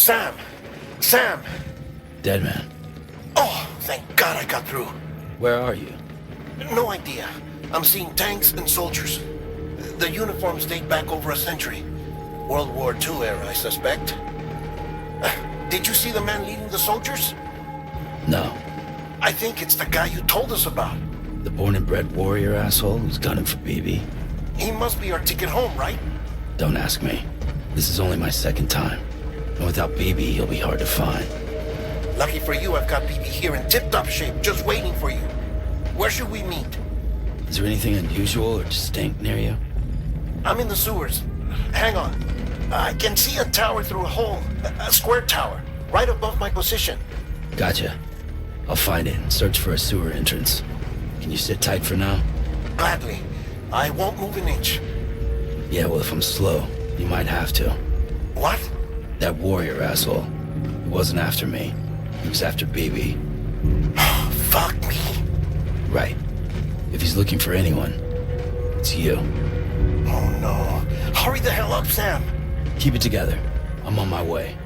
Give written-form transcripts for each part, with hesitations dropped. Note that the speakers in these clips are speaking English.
Sam! Sam! Dead man. Oh, thank God I got through. Where are you? No idea. I'm seeing tanks and soldiers. The uniforms date back over a century. World War II era, I suspect. Did you see the man leading the soldiers? No. I think it's the guy you told us about. The born and bred warrior asshole who's gunning for BB? He must be our ticket home, right? Don't ask me. This is only my second time. And without BB, he'll be hard to find. Lucky for you, I've got BB here in tip-top shape, just waiting for you. Where should we meet? Is there anything unusual or distinct near you? I'm in the sewers. Hang on. I can see a tower through a hole. A square tower. right above my position. Gotcha. I'll find it and search for a sewer entrance. Can you sit tight for now? Gladly. I won't move an inch. Yeah, well, if I'm slow, you might have to. What? That warrior asshole. He wasn't after me. He was after Baby. Fuck me. Right. If he's looking for anyone, it's you. Oh no. Hurry the hell up, Sam. Keep it together. I'm on my way.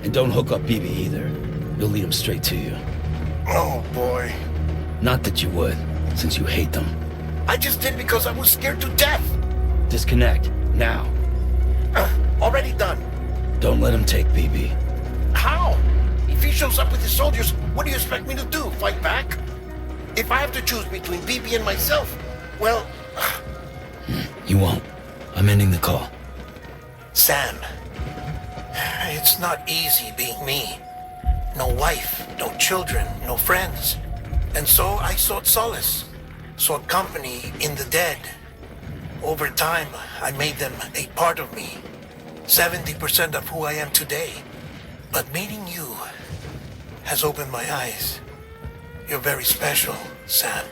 And don't hook up Baby either. You'll lead him straight to you. Oh boy. Not that you would, since you hate them. I just did because I was scared to death. Disconnect, now. Already done. Don't let him take Baby. How? If he shows up with his soldiers, what do you expect me to do? Fight back? If I have to choose between BB and myself, well... You won't. I'm ending the call. Sam, it's not easy being me. No wife, no children, no friends. And so I sought solace, sought company in the dead. Over time, I made them a part of me. 70% of who I am today. But meeting you has opened my eyes. You're very special, Sam.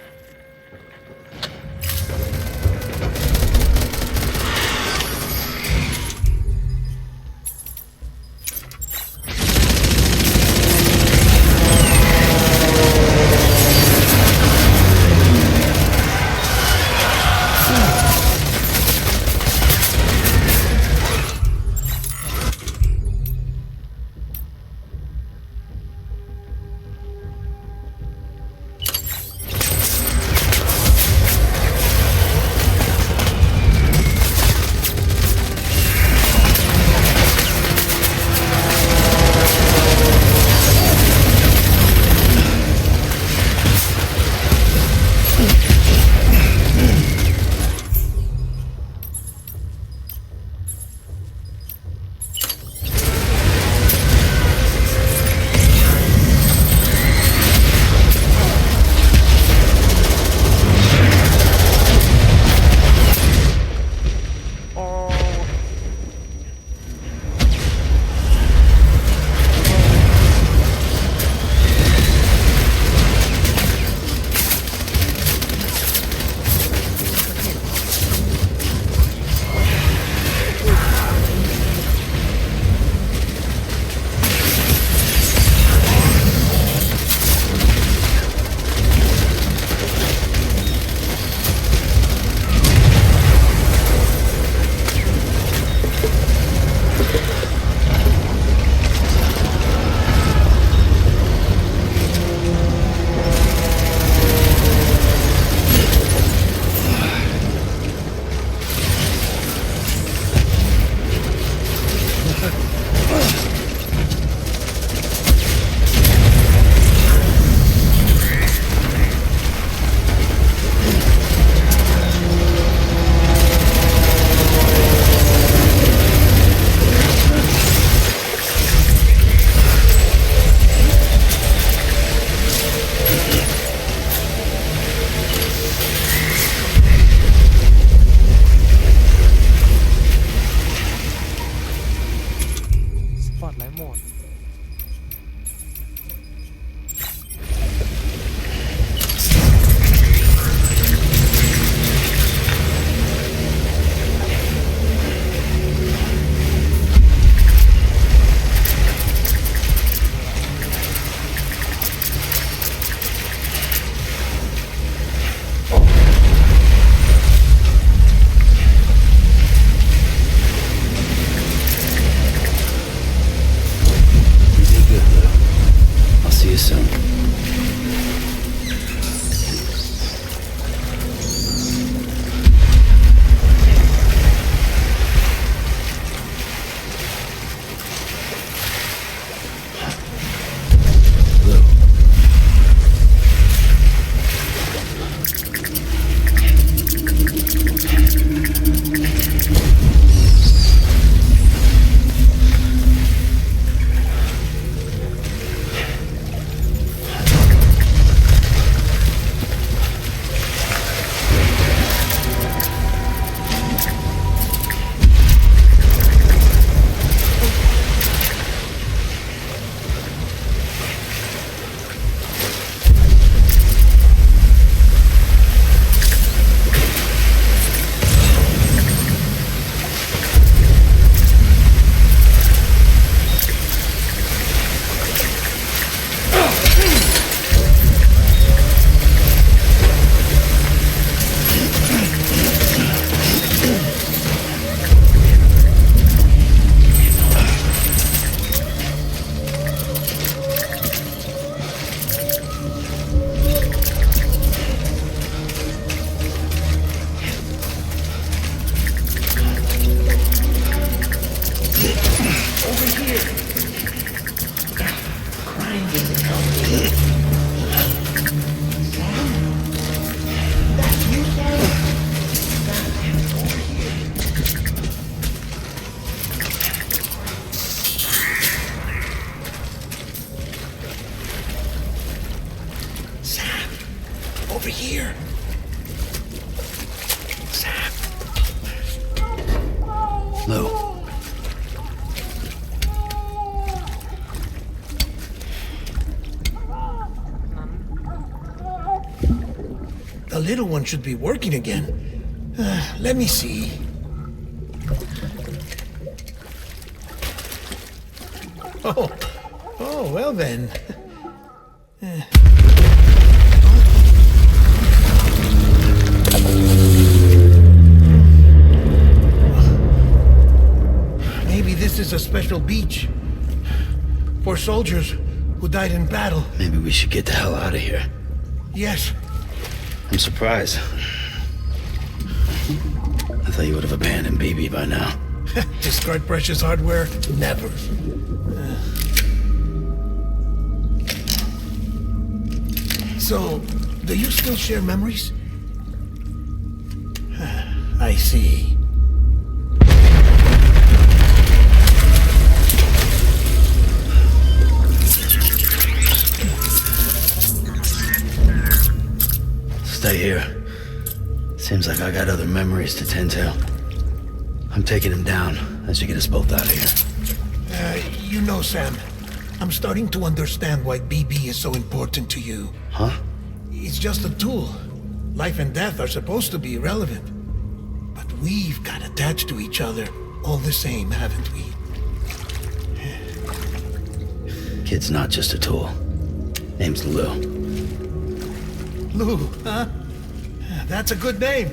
Sam, over here. Sam. Lou. The little one should be working again. Let me see. Oh, well then. Maybe this is a special beach for soldiers who died in battle. Maybe we should get the hell out of here. Yes. I'm surprised. I thought you would have abandoned baby by now. Discard precious hardware? Never. So, do you still share memories? I see. Stay here. Seems like I got other memories to tend to. I'm taking him down. That should get us both out of here. You know, Sam, I'm starting to understand why BB is so important to you. Huh? It's just a tool. Life and death are supposed to be irrelevant. But we've got attached to each other all the same, haven't we? Kid's not just a tool. Name's Lou. Lou, huh? That's a good name.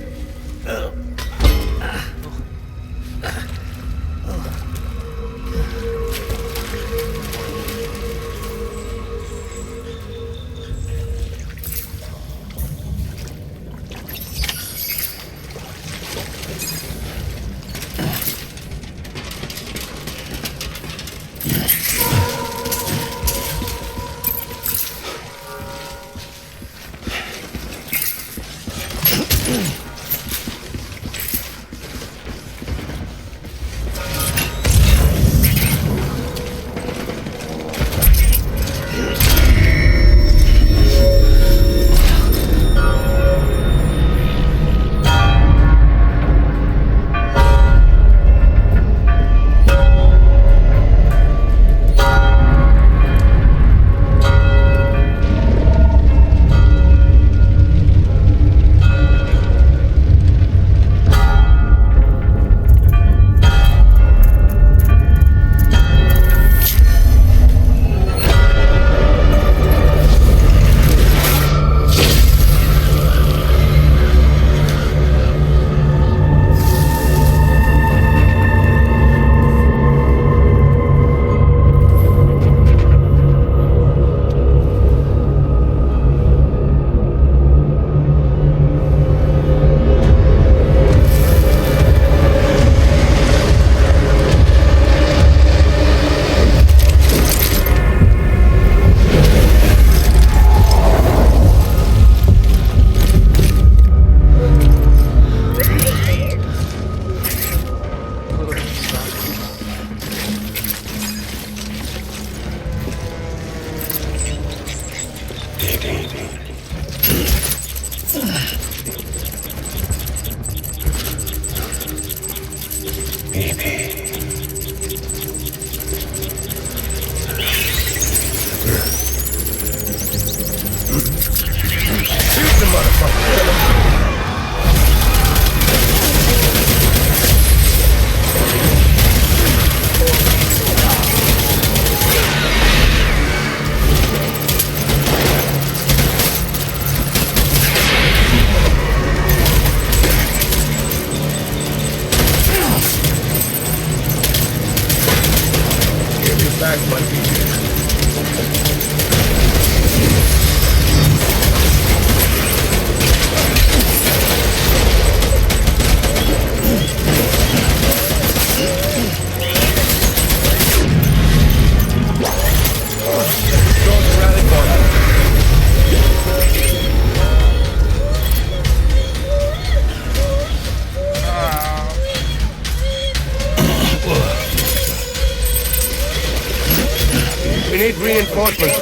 reinforcements.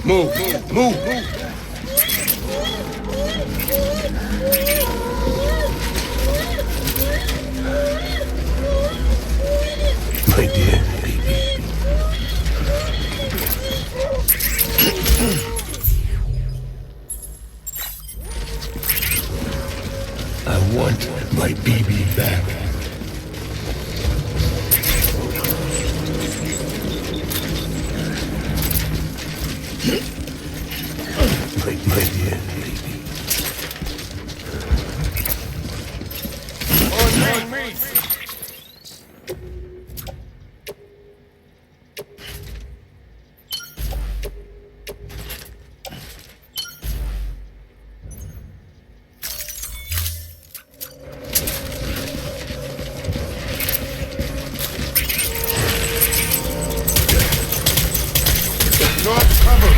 Move. My dear baby. I want my baby back. My dear baby. On me. Not cover.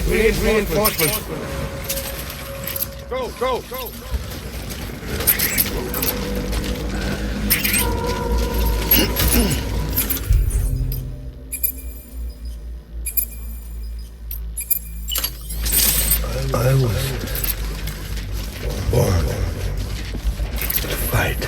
We need reinforcements. Go. I was born to fight.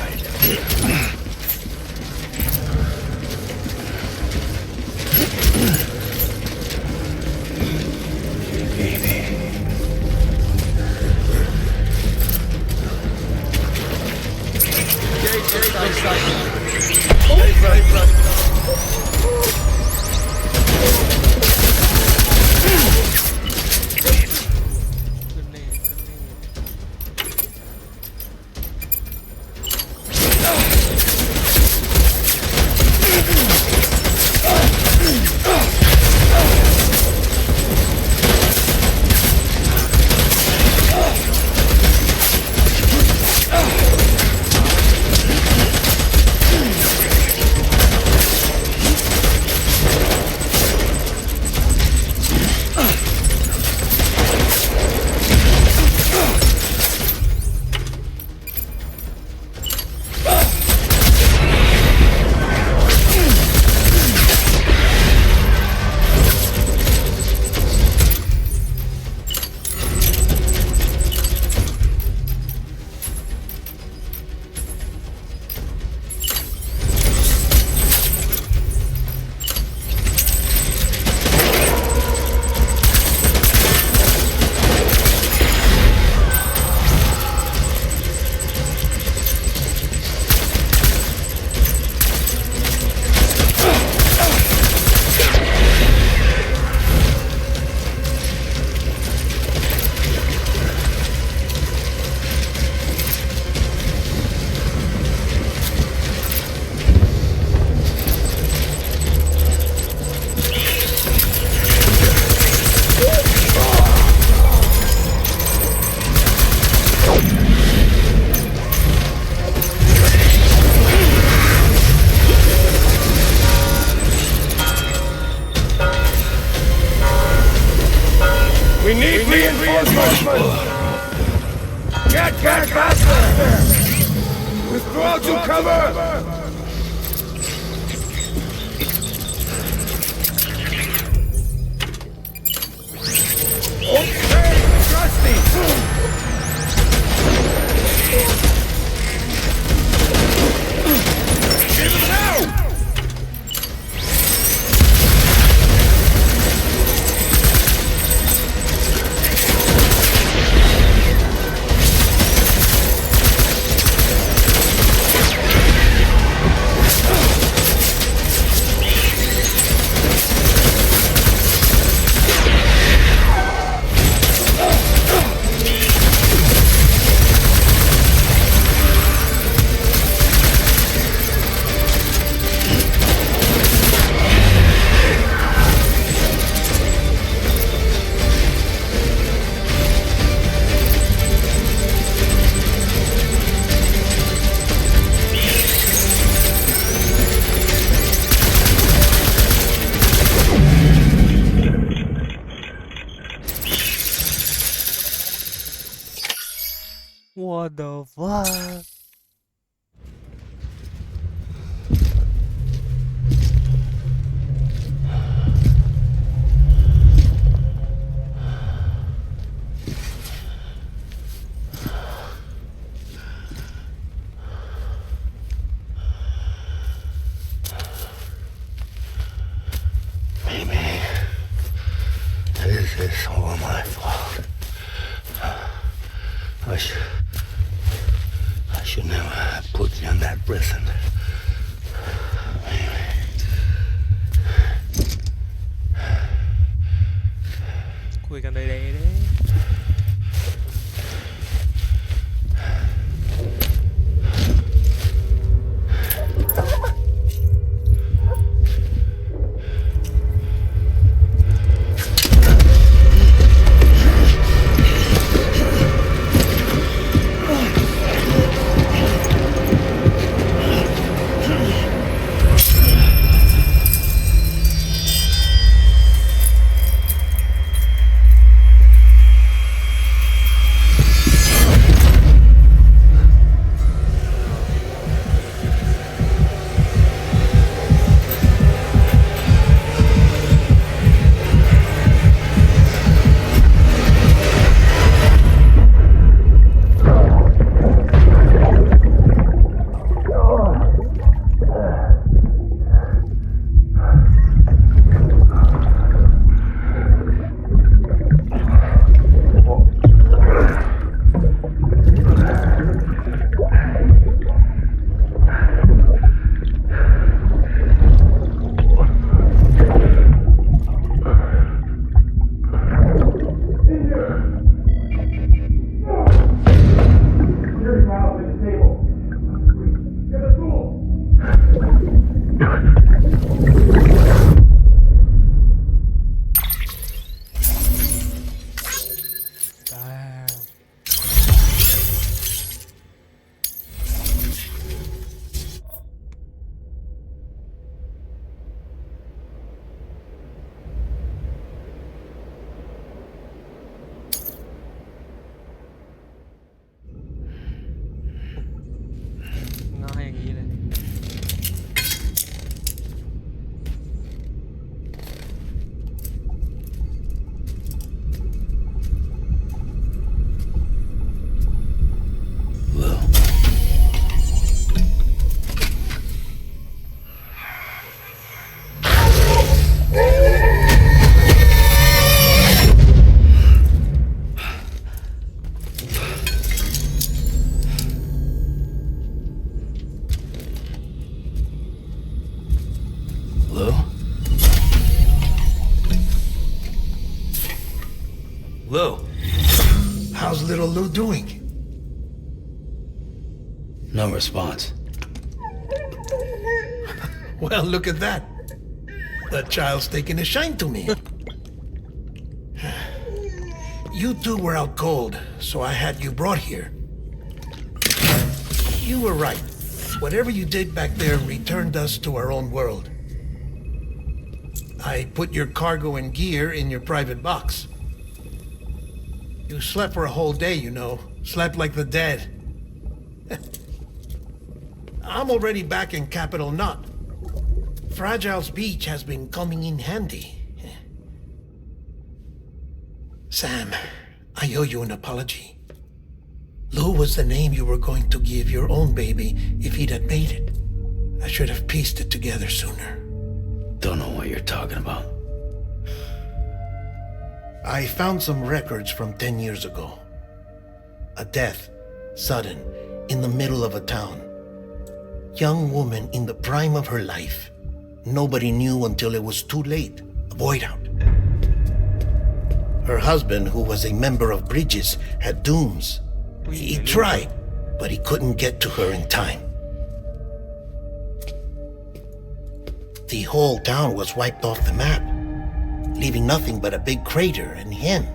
We need reinforcements! Get faster! Withdraw to cover! Okay, Trusty! Give it out! What the fuck? Mimi, this is all my fault. I should never have put you in that prison. Mimi. คุยกันเลยเลย Lou, how's little Lou doing? No response. Well, look at that. That child's taking a shine to me. You two were out cold, so I had you brought here. You were right. Whatever you did back there returned us to our own world. I put your cargo and gear in your private box. You slept for a whole day, you know. Slept like the dead. I'm already back in Capital Knot. Fragile's beach has been coming in handy. Sam, I owe you an apology. Lou was the name you were going to give your own baby if he'd had made it. I should have pieced it together sooner. Don't know what you're talking about. I found some records from 10 years ago. A death, sudden, in the middle of a town. Young woman in the prime of her life. Nobody knew until it was too late. A void out. Her husband, who was a member of Bridges, had dooms. He tried, but he couldn't get to her in time. The whole town was wiped off the map, leaving nothing but a big crater and him.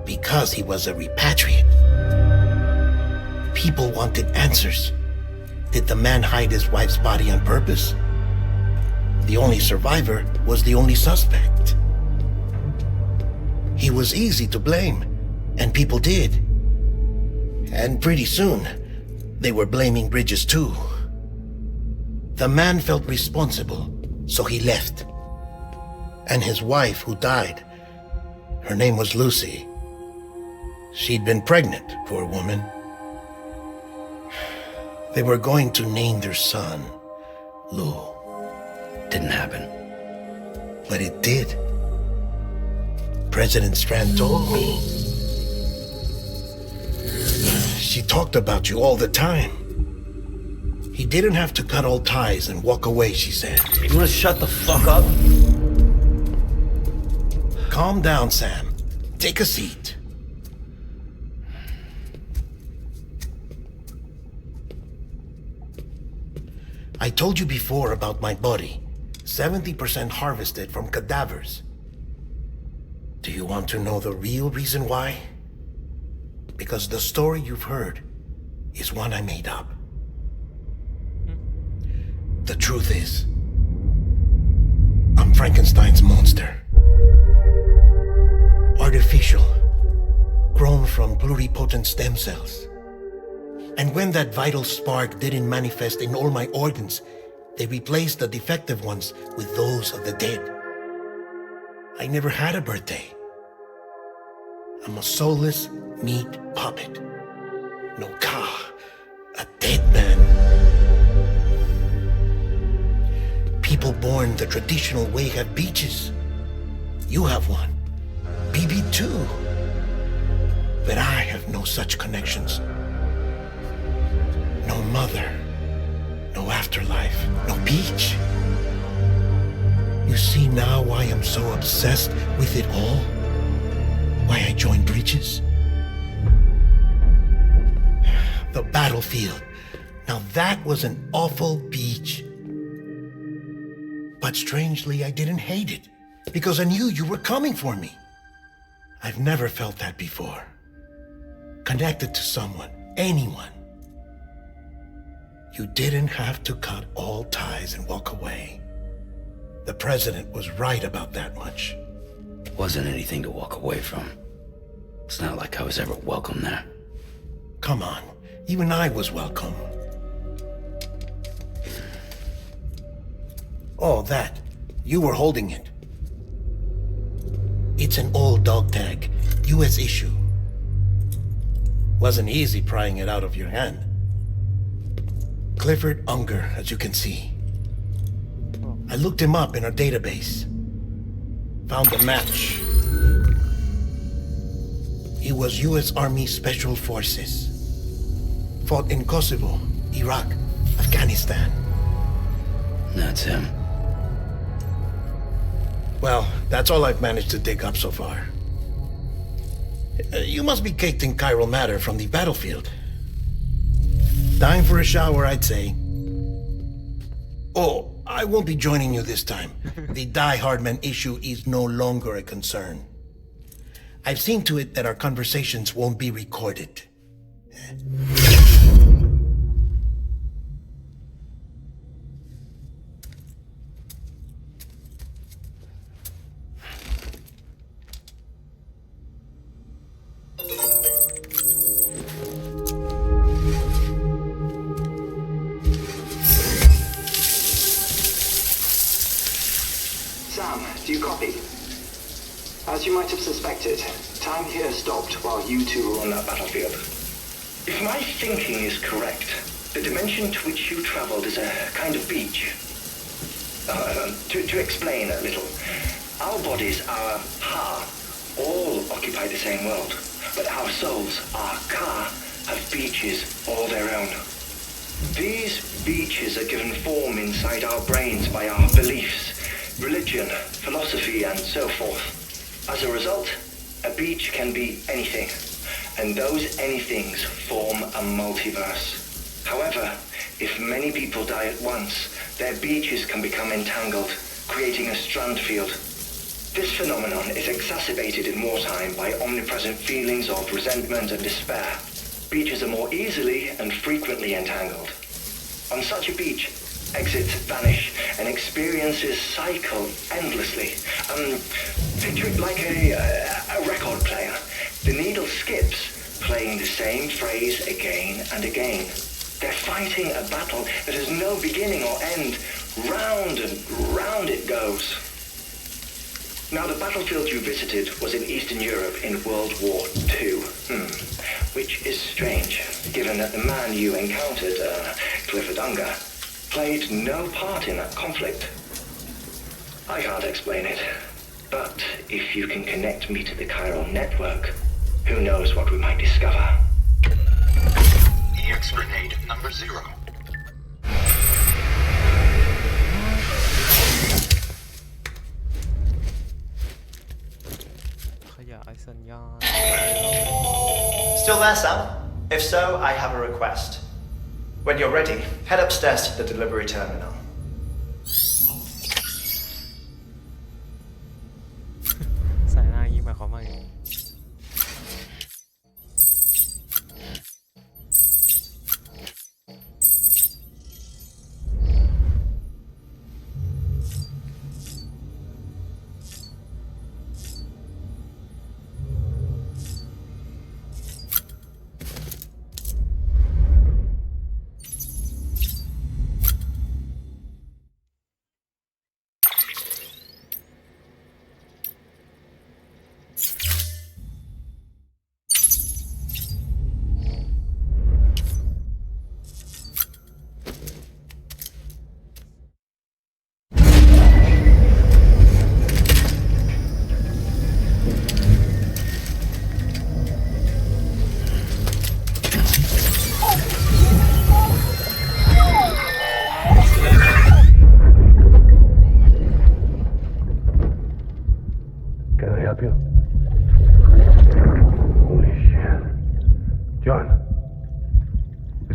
Because he was a repatriate. People wanted answers. Did the man hide his wife's body on purpose? The only survivor was the only suspect. He was easy to blame, and people did. And pretty soon, they were blaming Bridges too. The man felt responsible, so he left. And his wife, who died, her name was Lucy. She'd been pregnant, poor woman. They were going to name their son Lou. Didn't happen. But it did. President Strand told me. She talked about you all the time. He didn't have to cut all ties and walk away, she said. You wanna shut the fuck up? Calm down, Sam. Take a seat. I told you before about my body. 70% harvested from cadavers. Do you want to know the real reason why? Because the story you've heard is one I made up. The truth is, I'm Frankenstein's monster. Artificial, grown from pluripotent stem cells. And when that vital spark didn't manifest in all my organs, they replaced the defective ones with those of the dead. I never had a birthday. I'm a soulless meat puppet. No car, a dead man. People born the traditional way have beaches. You have one. BB2. But I have no such connections. No mother. No afterlife. No beach. You see now why I'm so obsessed with it all? Why I joined Bridges? The battlefield. Now that was an awful beach. But strangely, I didn't hate it, because I knew you were coming for me. I've never felt that before. Connected to someone, anyone. You didn't have to cut all ties and walk away. The president was right about that much. Wasn't anything to walk away from. It's not like I was ever welcome there. Come on, even I was welcome. Oh, that. You were holding it. It's an old dog tag, US issue. Wasn't easy prying it out of your hand. Clifford Unger, as you can see. I looked him up in our database. Found a match. He was US Army Special Forces. Fought in Kosovo, Iraq, Afghanistan. That's him. Well, that's all I've managed to dig up so far. You must be caked in chiral matter from the battlefield. Time for a shower, I'd say. Oh, I won't be joining you this time. The Die Hardman issue is no longer a concern. I've seen to it that our conversations won't be recorded. As you might have suspected, time here stopped while you two were on that battlefield. If my thinking is correct, the dimension to which you traveled is a kind of beach. To explain a little, our bodies, our ha, all occupy the same world, but our souls, our ka, have beaches all their own. These beaches are given form inside our brains by our beliefs, religion, philosophy, and so forth. As a result, a beach can be anything, and those anythings form a multiverse. However, if many people die at once, their beaches can become entangled, creating a strand field. This phenomenon is exacerbated in wartime by omnipresent feelings of resentment and despair. Beaches are more easily and frequently entangled. On such a beach, exits vanish and experiences cycle endlessly. Picture it like a record player. The needle skips, playing the same phrase again and again. They're fighting a battle that has no beginning or end. Round and round it goes. Now, the battlefield you visited was in Eastern Europe in World War II. Which is strange, given that the man you encountered, Clifford Unger, played no part in that conflict. I can't explain it, but if you can connect me to the chiral network, who knows what we might discover. EX grenade number 0. ขยายสัญญาณ Still there, Sam? If so, I have a request. When you're ready, head upstairs to the delivery terminal. สายหน้าอย่างนี้หมายความว่าไง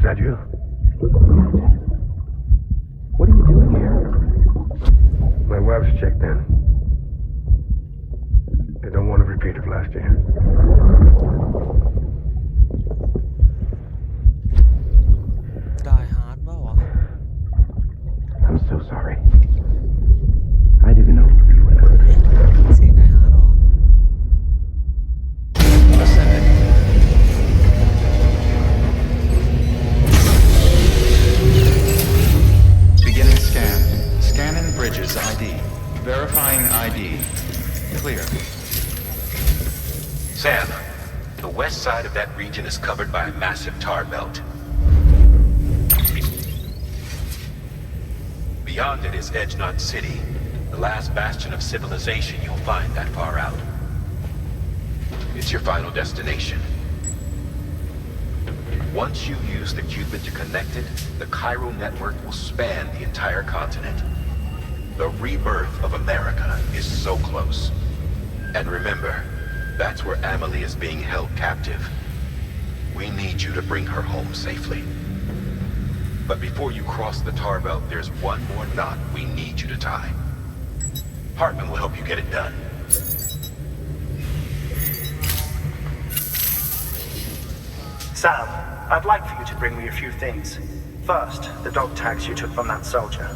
that you? What are you doing here? My wife's checked in. They don't want a repeat of last year. Die Hard ป่าวะ I'm so sorry. I didn't know. เสียง Die Hard เหรอ Beginning scan. Scanning Bridges ID. Verifying ID. Clear. Sam, the west side of that region is covered by a massive tar belt. Beyond it is Edge Knot City, the last bastion of civilization you'll find that far out. It's your final destination. Once you use the Cupid to connect it, the chiral network will span the entire continent. The rebirth of America is so close. And remember, that's where Amelie is being held captive. We need you to bring her home safely. But before you cross the tar belt, there's one more knot we need you to tie. Hartman will help you get it done. Sam, I'd like for you to bring me a few things. First, the dog tags you took from that soldier.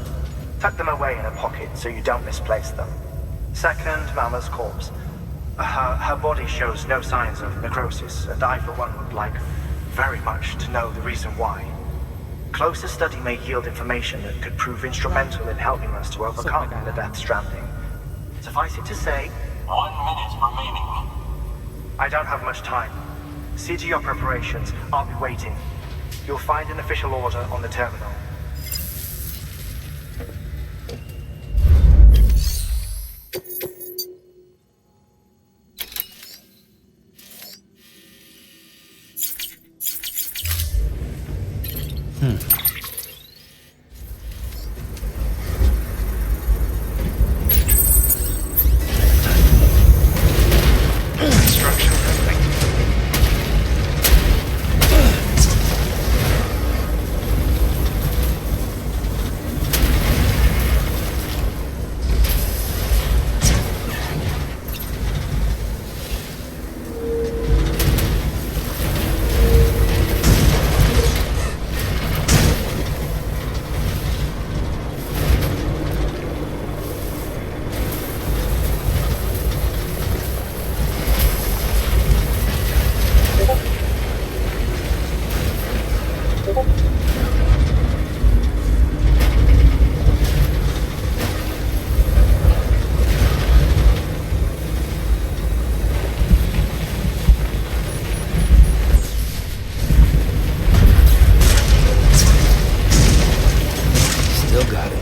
Tuck them away in a pocket so you don't misplace them. Second, Mama's corpse. Her body shows no signs of necrosis, and I, for one, would like very much to know the reason why. Closer study may yield information that could prove instrumental in helping us to overcome the death stranding. Suffice it to say, 1 minute remaining. don't have much time. See to your preparations. I'll be waiting. You'll find an official order on the terminal. Construction complete. Still got it.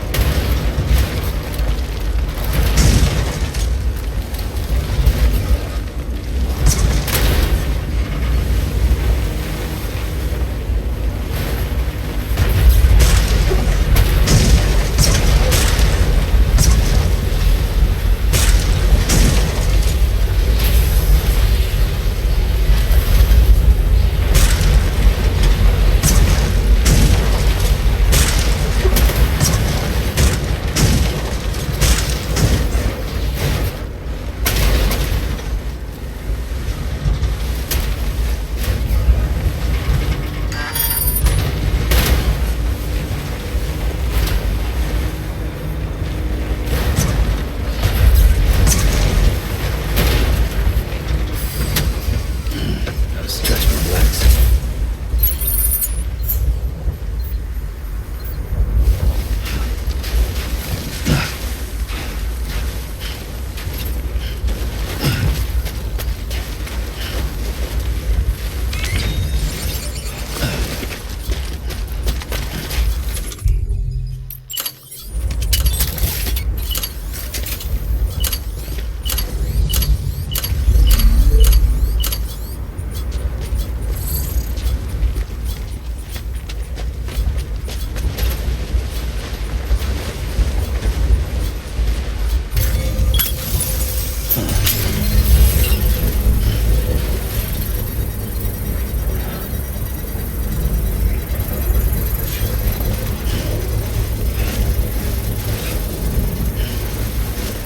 Gotta stretch my legs.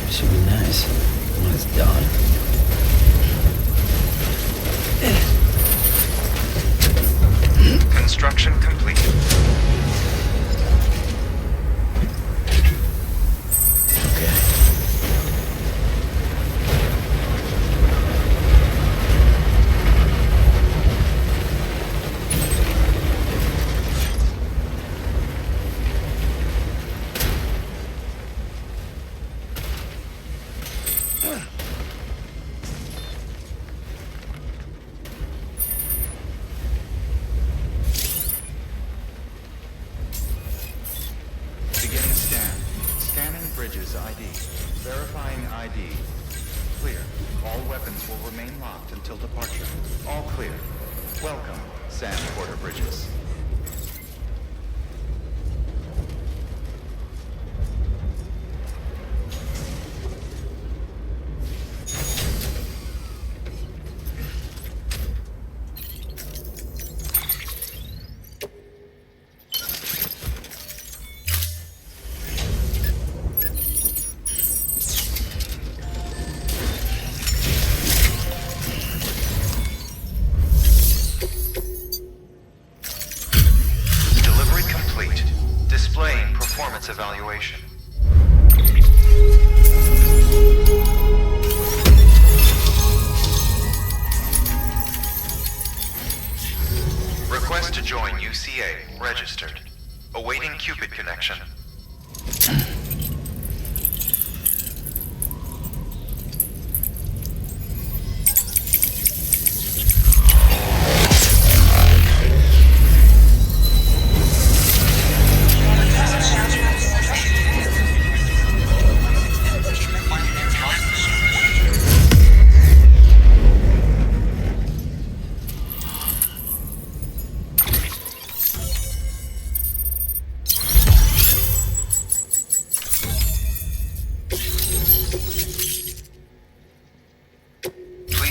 Should be nice when it's done. Construction complete. Okay. Beginning scan. Scanning bridges ID. Verifying ID. Clear. All weapons will remain locked until departure. All clear. Welcome, Sand Porter Bridges. Evaluation. Request to join UCA. Registered. Awaiting Cupid connection.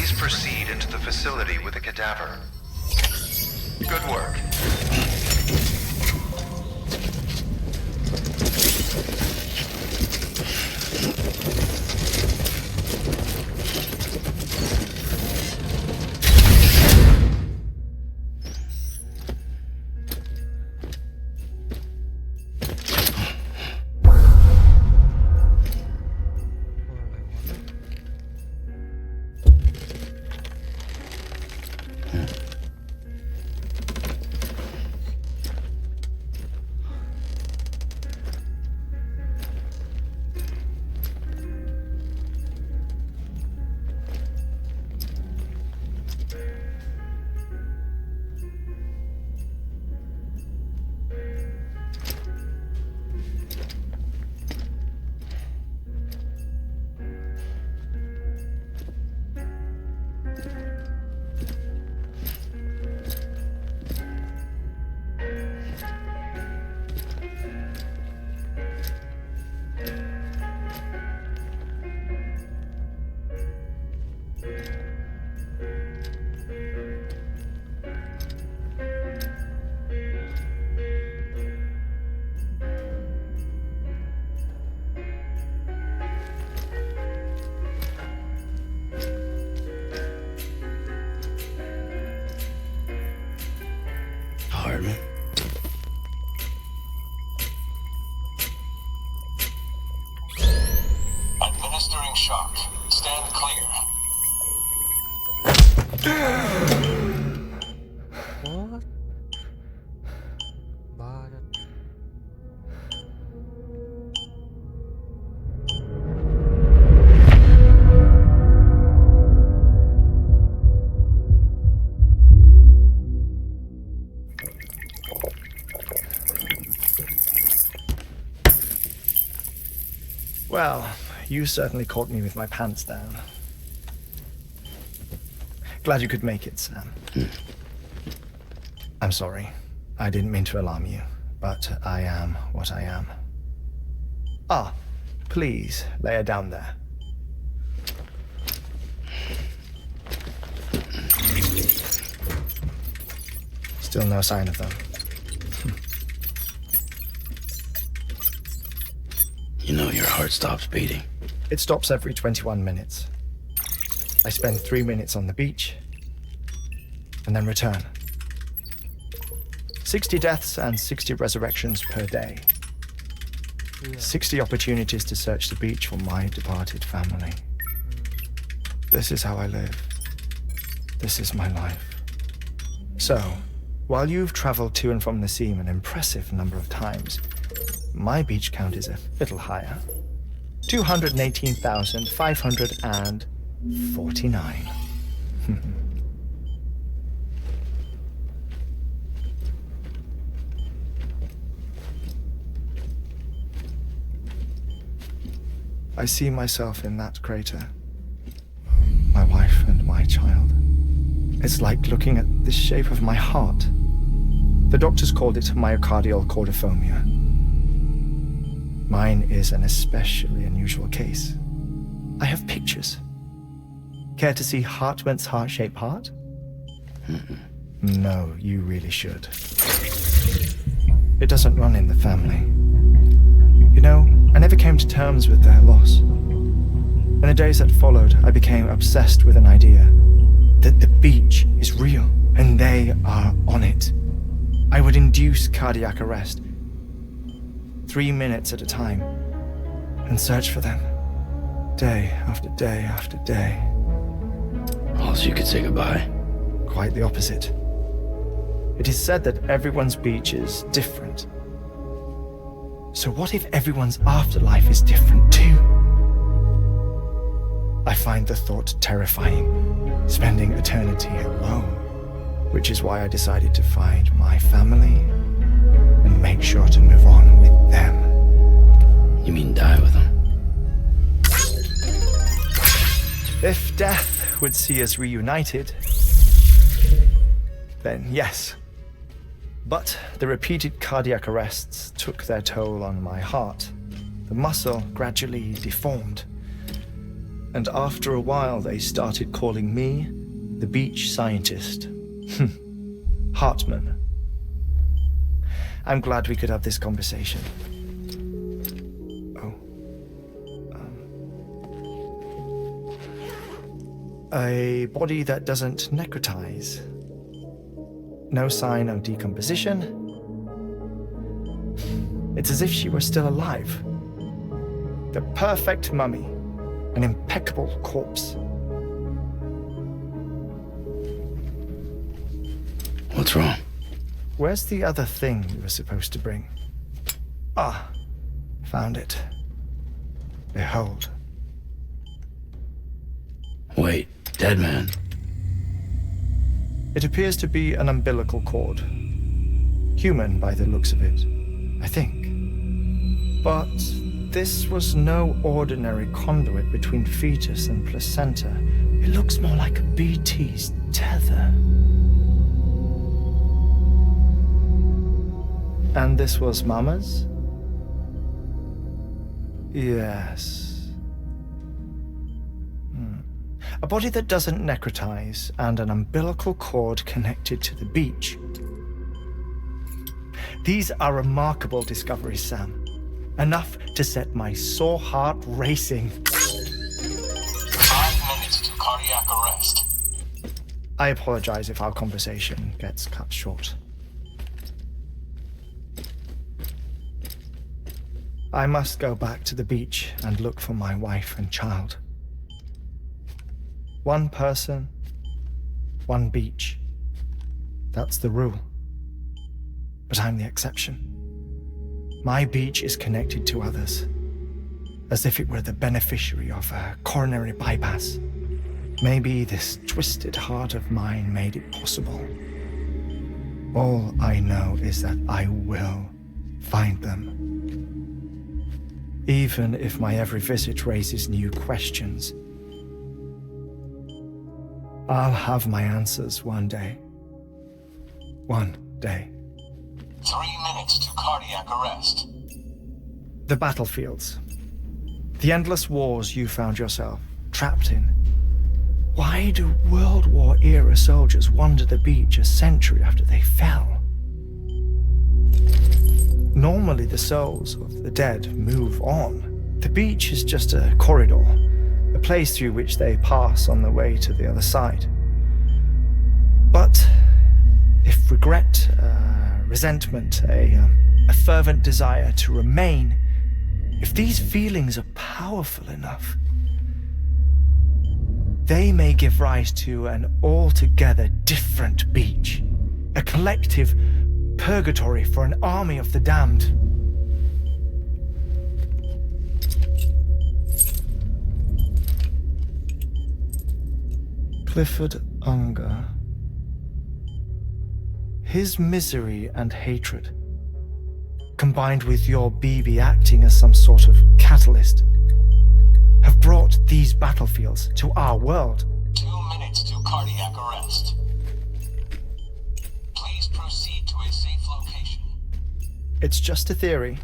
Please proceed into the facility with the cadaver. Good work. Hardman. Administering shock. Stand clear. What? But Well, you certainly caught me with my pants down. Glad you could make it, Sam. I'm sorry. I didn't mean to alarm you, but I am what I am. Ah, please lay her down there. Still no sign of them. You know your heart stops beating. It stops every 21 minutes. I spend 3 minutes on the beach and then return. 60 deaths and 60 resurrections per day. 60 opportunities to search the beach for my departed family. This is how I live. This is my life. So, while you've traveled to and from the sea an impressive number of times, my beach count is a little higher. 218,549. I see myself in that crater. My wife and my child. It's like looking at the shape of my heart. The doctors called it myocardial chordophobia. Mine is an especially unusual case. I have pictures. Care to see Hartwent's heart-shaped heart? No, you really should. It doesn't run in the family. You know, I never came to terms with their loss. In the days that followed, I became obsessed with an idea that the beach is real and they are on it. I would induce cardiac arrest 3 minutes at a time and search for them day after day after day. Also, you could say goodbye. Quite the opposite. It is said that everyone's beach is different. So what if everyone's afterlife is different too? I find the thought terrifying, spending eternity alone, which is why I decided to find my family and make sure to move on with them. You mean die with them? If death would see us reunited, then yes. But the repeated cardiac arrests took their toll on my heart. The muscle gradually deformed. And after a while, they started calling me the beach scientist. Hartman. I'm glad we could have this conversation. A body that doesn't necrotize. No sign of decomposition. It's as if she were still alive. The perfect mummy. An impeccable corpse. What's wrong? Where's the other thing you were supposed to bring? Ah, found it. Behold. Wait, dead man. It appears to be an umbilical cord. Human by the looks of it, I think. But this was no ordinary conduit between fetus and placenta. It looks more like a BT's tether. And this was Mama's? Yes. A body that doesn't necrotize and an umbilical cord connected to the beach. These are remarkable discoveries, Sam. Enough to set my sore heart racing. 5 minutes to cardiac arrest. I apologize if our conversation gets cut short. I must go back to the beach and look for my wife and child. One person, one beach. That's the rule. But I'm the exception. My beach is connected to others, as if it were the beneficiary of a coronary bypass. Maybe this twisted heart of mine made it possible. All I know is that I will find them. Even if my every visit raises new questions, I'll have my answers one day. One day. 3 minutes to cardiac arrest. The battlefields. The endless wars you found yourself trapped in. Why do World War era soldiers wander the beach a century after they fell? Normally the souls of the dead move on. The beach is just a corridor, a place through which they pass on the way to the other side. But if regret, resentment, a fervent desire to remain, if these feelings are powerful enough, they may give rise to an altogether different beach, a collective purgatory for an army of the damned. Clifford Unger. His misery and hatred, combined with your BB acting as some sort of catalyst, have brought these battlefields to our world. 2 minutes to cardiac arrest. Please proceed to a safe location. It's just a theory.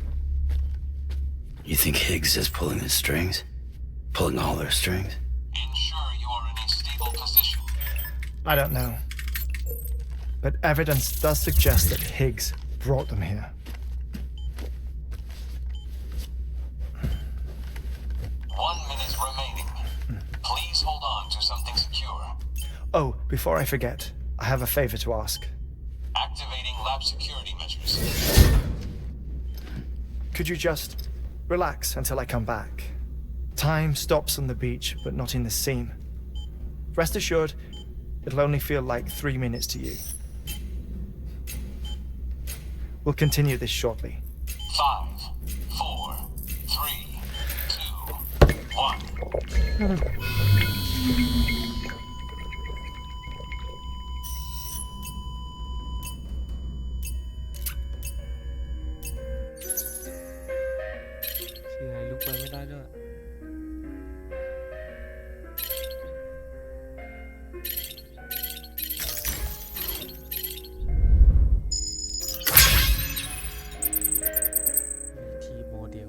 You think Higgs is pulling the strings? Pulling all their strings? Ensure you are in a stable position. I don't know. But evidence does suggest that Higgs brought them here. 1 minute remaining. Please hold on to something secure. Oh, before I forget, I have a favor to ask. Activating lab security measures. Could you just relax until I come back? Time stops on the beach, but not in the scene. Rest assured, it'll only feel like 3 minutes to you. We'll continue this shortly. 5, 4, 3, 2, 1.ลุกไปไม่ได้ด้วย ทีโมเดล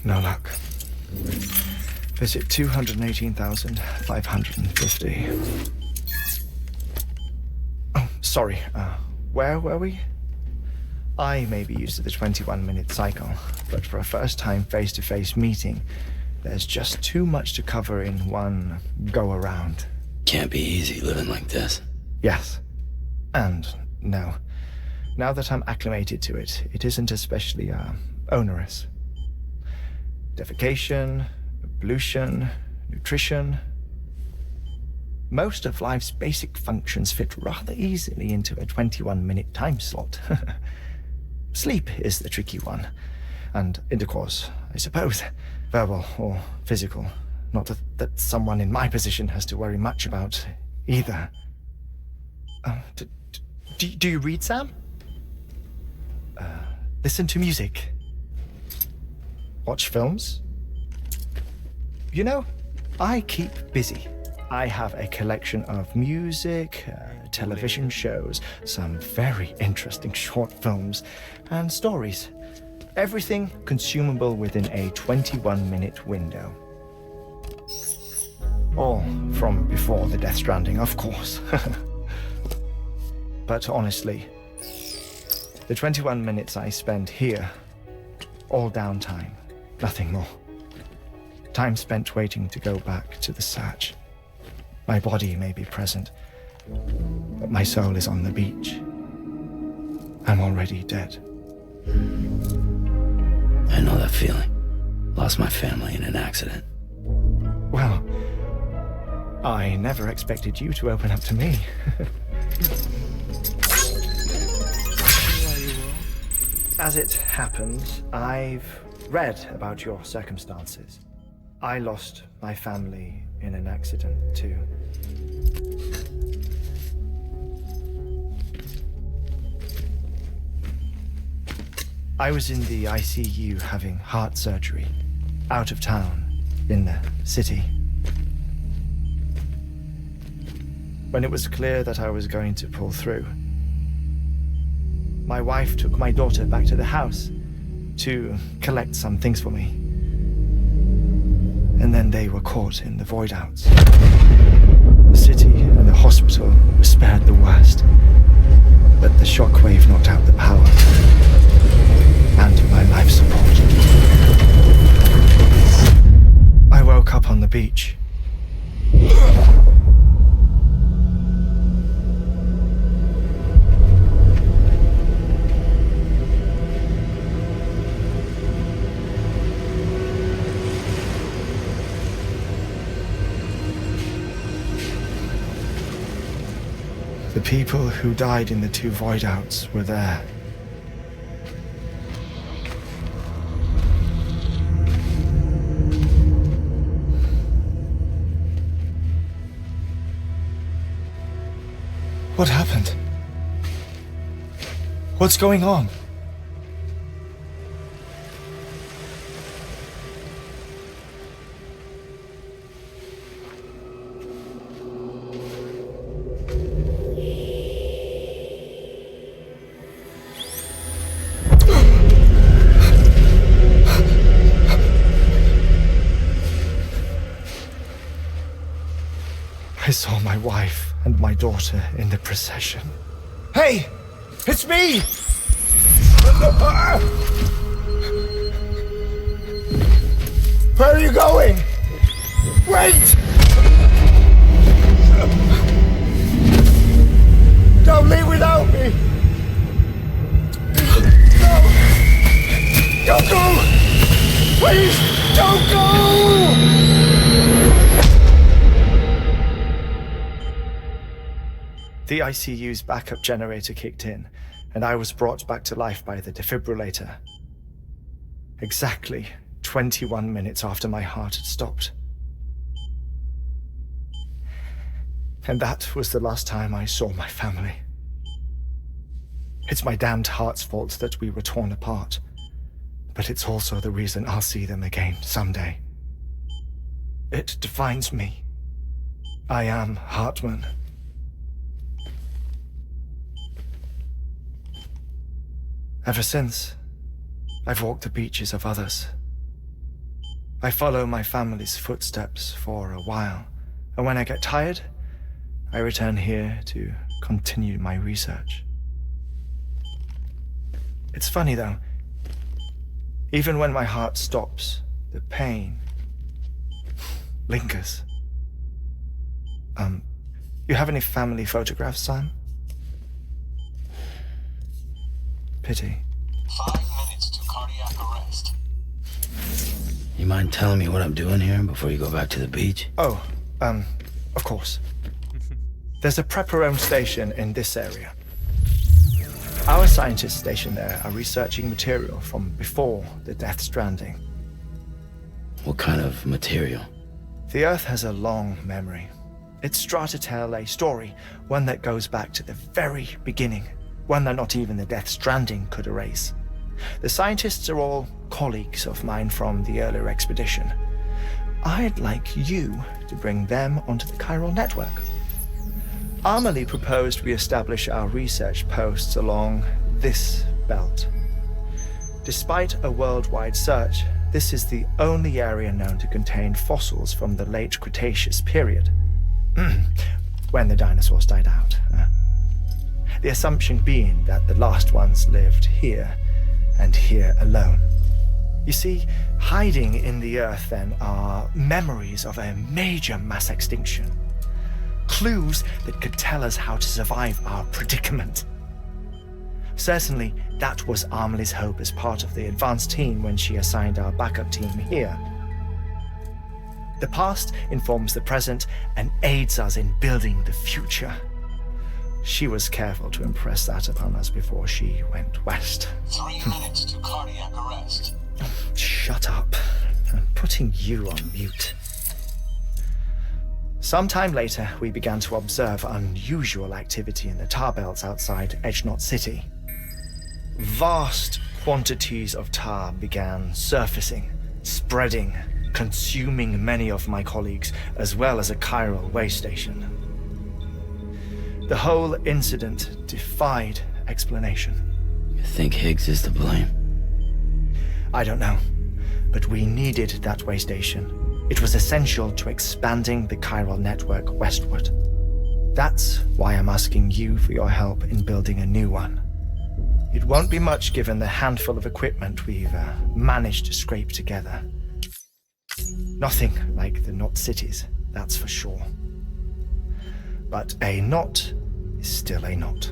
No luck. Visit 218,550. Oh, sorry. Where were we? I may be used to the 21-minute cycle, but for a first-time face-to-face meeting, there's just too much to cover in one go-around. Can't be easy living like this. Yes. And no. Now that I'm acclimated to it, it isn't especially, onerous. Defecation, pollution, nutrition. Most of life's basic functions fit rather easily into a 21-minute time slot. Sleep is the tricky one. And intercourse, I suppose. Verbal or physical. Not that someone in my position has to worry much about either. Do you read, Sam? Listen to music. Watch films? You know, I keep busy. I have a collection of music, television shows, some very interesting short films, and stories. Everything consumable within a 21-minute window. All from before the Death Stranding, of course. But honestly, the 21 minutes I spend here, all downtime, nothing more. Time spent waiting to go back to the Satch. My body may be present, but my soul is on the beach. I'm already dead. I know that feeling. Lost my family in an accident. Well, I never expected you to open up to me. As it happens, I've read about your circumstances. I lost my family in an accident too. I was in the ICU having heart surgery, out of town, in the city. When it was clear that I was going to pull through, my wife took my daughter back to the house to collect some things for me. And then they were caught in the void outs. The city and the hospital were spared the worst, but the shockwave knocked out the power and my life support. I woke up on the beach. The people who died in the two void outs were there. What happened? What's going on? I saw my wife and my daughter in the procession. Hey! It's me! Where are you going? Wait! Don't leave without me! No! Don't go! Please, don't go! The ICU's backup generator kicked in, and I was brought back to life by the defibrillator. Exactly 21 minutes after my heart had stopped. And that was the last time I saw my family. It's my damned heart's fault that we were torn apart, but it's also the reason I'll see them again someday. It defines me. I am Hartman. Ever since, I've walked the beaches of others, I follow my family's footsteps for a while, and when I get tired, I return here to continue my research. It's funny though, even when my heart stops, the pain lingers. You have any family photographs, Sam? Pity. 5 minutes to cardiac arrest. You mind telling me what I'm doing here before you go back to the beach? Oh, of course. There's a prepper-owned station in this area. Our scientists stationed there are researching material from before the Death Stranding. What kind of material? The Earth has a long memory. It's trying to tell a story, one that goes back to the very beginning, one that not even the Death Stranding could erase. The scientists are all colleagues of mine from the earlier expedition. I'd like you to bring them onto the chiral network. Amelie proposed we establish our research posts along this belt. Despite a worldwide search, this is the only area known to contain fossils from the late Cretaceous period, when the dinosaurs died out. The assumption being that the last ones lived here and here alone. You see, hiding in the Earth then are memories of a major mass extinction. Clues that could tell us how to survive our predicament. Certainly, that was Amelie's hope as part of the advanced team when she assigned our backup team here. The past informs the present and aids us in building the future. She was careful to impress that upon us before she went west. 3 minutes to cardiac arrest. Shut up. I'm putting you on mute. Sometime later, we began to observe unusual activity in the tar belts outside Edgenot City. Vast quantities of tar began surfacing, spreading, consuming many of my colleagues, as well as a chiral way station. The whole incident defied explanation. You think Higgs is to blame? I don't know, but we needed that way station. It was essential to expanding the chiral network westward. That's why I'm asking you for your help in building a new one. It won't be much given the handful of equipment we've managed to scrape together. Nothing like the knot cities, that's for sure. But a knot is still a knot.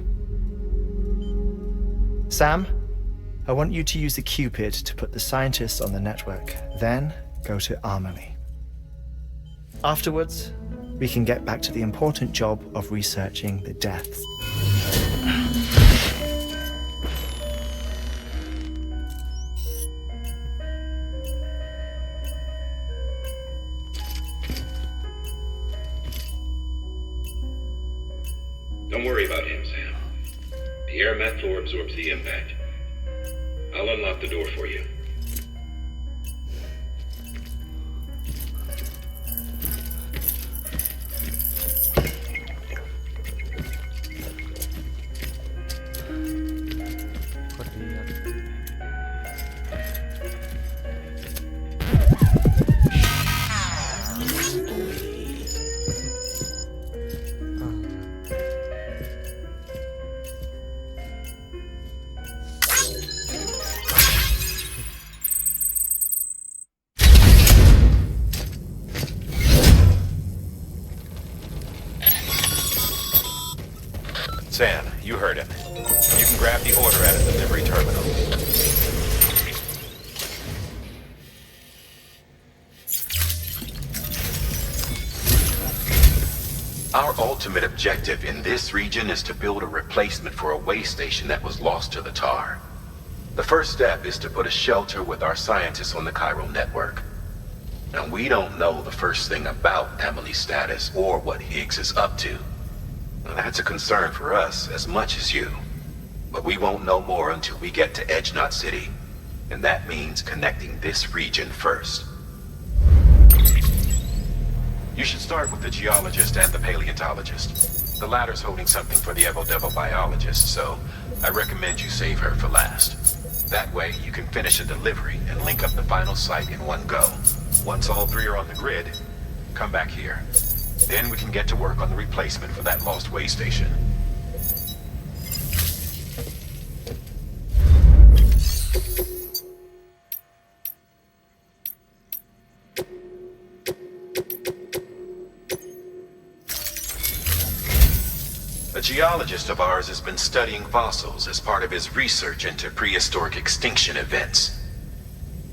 Sam, I want you to use the Cupid to put the scientists on the network, then go to Amelie. Afterwards, we can get back to the important job of researching the deaths. Don't worry about him, Sam. The air mat floor absorbs the impact. I'll unlock the door for you. Sam, you heard him. You can grab the order at a delivery terminal. Our ultimate objective in this region is to build a replacement for a way station that was lost to the tar. The first step is to put a shelter with our scientists on the chiral network. Now, we don't know the first thing about Amelie's status or what Higgs is up to. Now, that's a concern for us as much as you. But we won't know more until we get to Edgenot City. And that means connecting this region first. You should start with the geologist and the paleontologist. The latter's holding something for the Evo-Devo biologist, so I recommend you save her for last. That way, you can finish a delivery and link up the final site in one go. Once all three are on the grid, come back here. Then we can get to work on the replacement for that lost way station. A geologist of ours has been studying fossils as part of his research into prehistoric extinction events.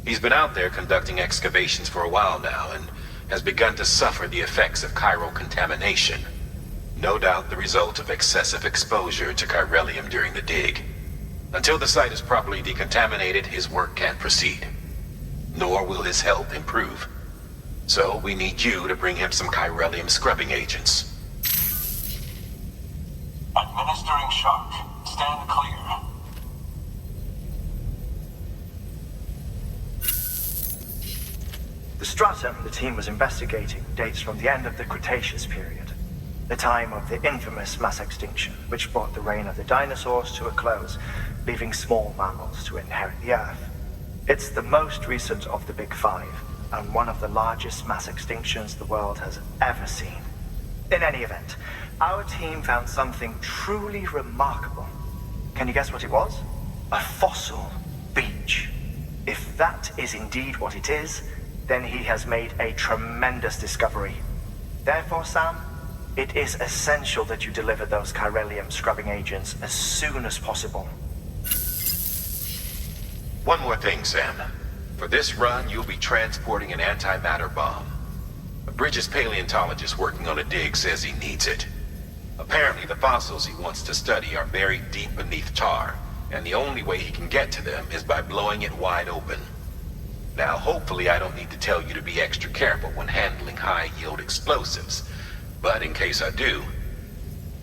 He's been out there conducting excavations for a while now and has begun to suffer the effects of chiral contamination. No doubt the result of excessive exposure to chiralium during the dig. Until the site is properly decontaminated, his work can't proceed. Nor will his health improve. So we need you to bring him some chiralium scrubbing agents. Administering shock. Stand clear. The stratum the team was investigating dates from the end of the Cretaceous period, the time of the infamous mass extinction, which brought the reign of the dinosaurs to a close, leaving small mammals to inherit the Earth. It's the most recent of the Big Five, and one of the largest mass extinctions the world has ever seen. In any event, our team found something truly remarkable. Can you guess what it was? A fossil beach. If that is indeed what it is, then he has made a tremendous discovery. Therefore, Sam, it is essential that you deliver those chiralium scrubbing agents as soon as possible. One more thing, Sam. For this run, you'll be transporting an antimatter bomb. A Bridges paleontologist working on a dig says he needs it. Apparently, the fossils he wants to study are buried deep beneath tar, and the only way he can get to them is by blowing it wide open. Now, hopefully I don't need to tell you to be extra careful when handling high-yield explosives, but in case I do,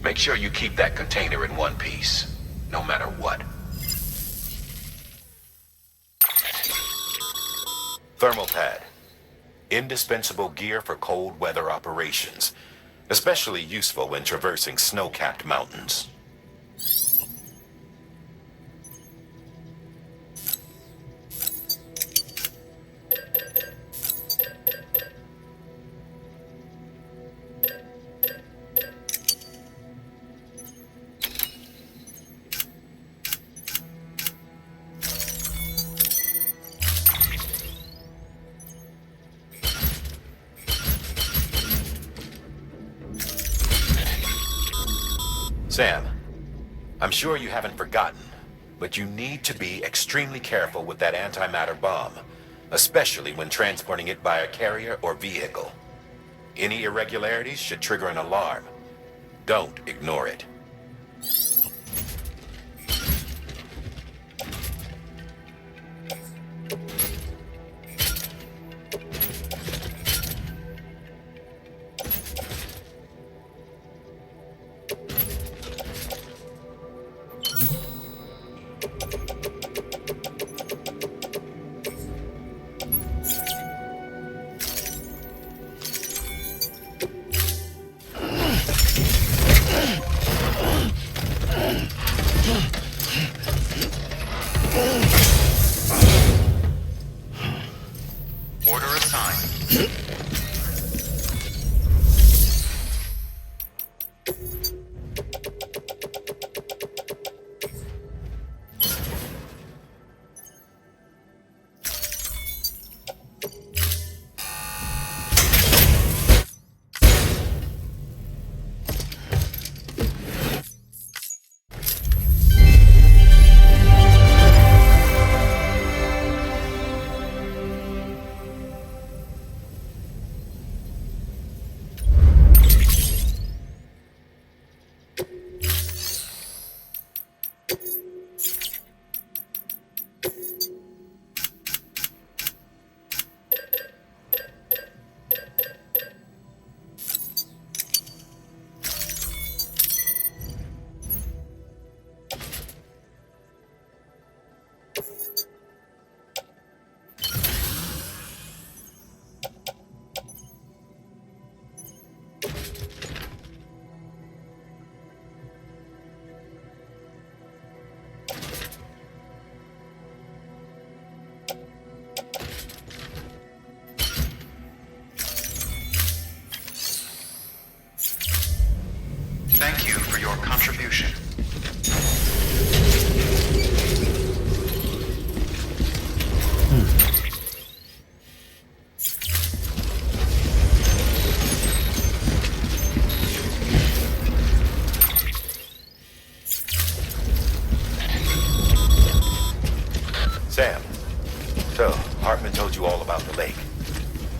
make sure you keep that container in one piece, no matter what. Thermal pad. Indispensable gear for cold weather operations, especially useful when traversing snow-capped mountains. Sam, I'm sure you haven't forgotten, but you need to be extremely careful with that antimatter bomb, especially when transporting it by a carrier or vehicle. Any irregularities should trigger an alarm. Don't ignore it. Order assigned.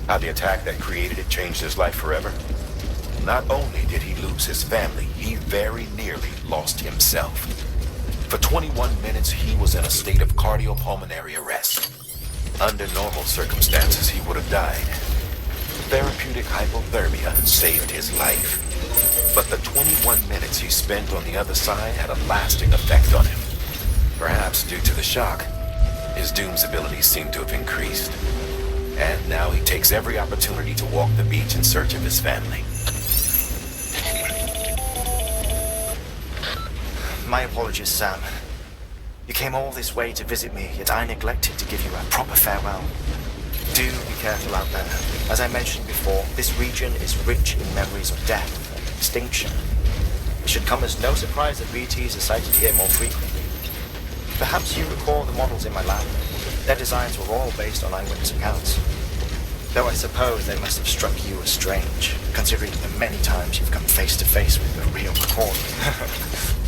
How the attack that created it changed his life forever? Not only did he lose his family, he very nearly lost himself. For 21 minutes, he was in a state of cardiopulmonary arrest. Under normal circumstances, he would have died. Therapeutic hypothermia saved his life. But the 21 minutes he spent on the other side had a lasting effect on him. Perhaps due to the shock, his Doom's abilities seem to have increased. And now he takes every opportunity to walk the beach in search of his family. My apologies, Sam. You came all this way to visit me, yet I neglected to give you a proper farewell. Do be careful out there. As I mentioned before, this region is rich in memories of death and extinction. It should come as no surprise that BTs are sighted here more frequently. Perhaps you recall the models in my lab. Their designs were all based on eyewitness accounts. Though I suppose they must have struck you as strange, considering the many times you've come face to face with a real McCoy.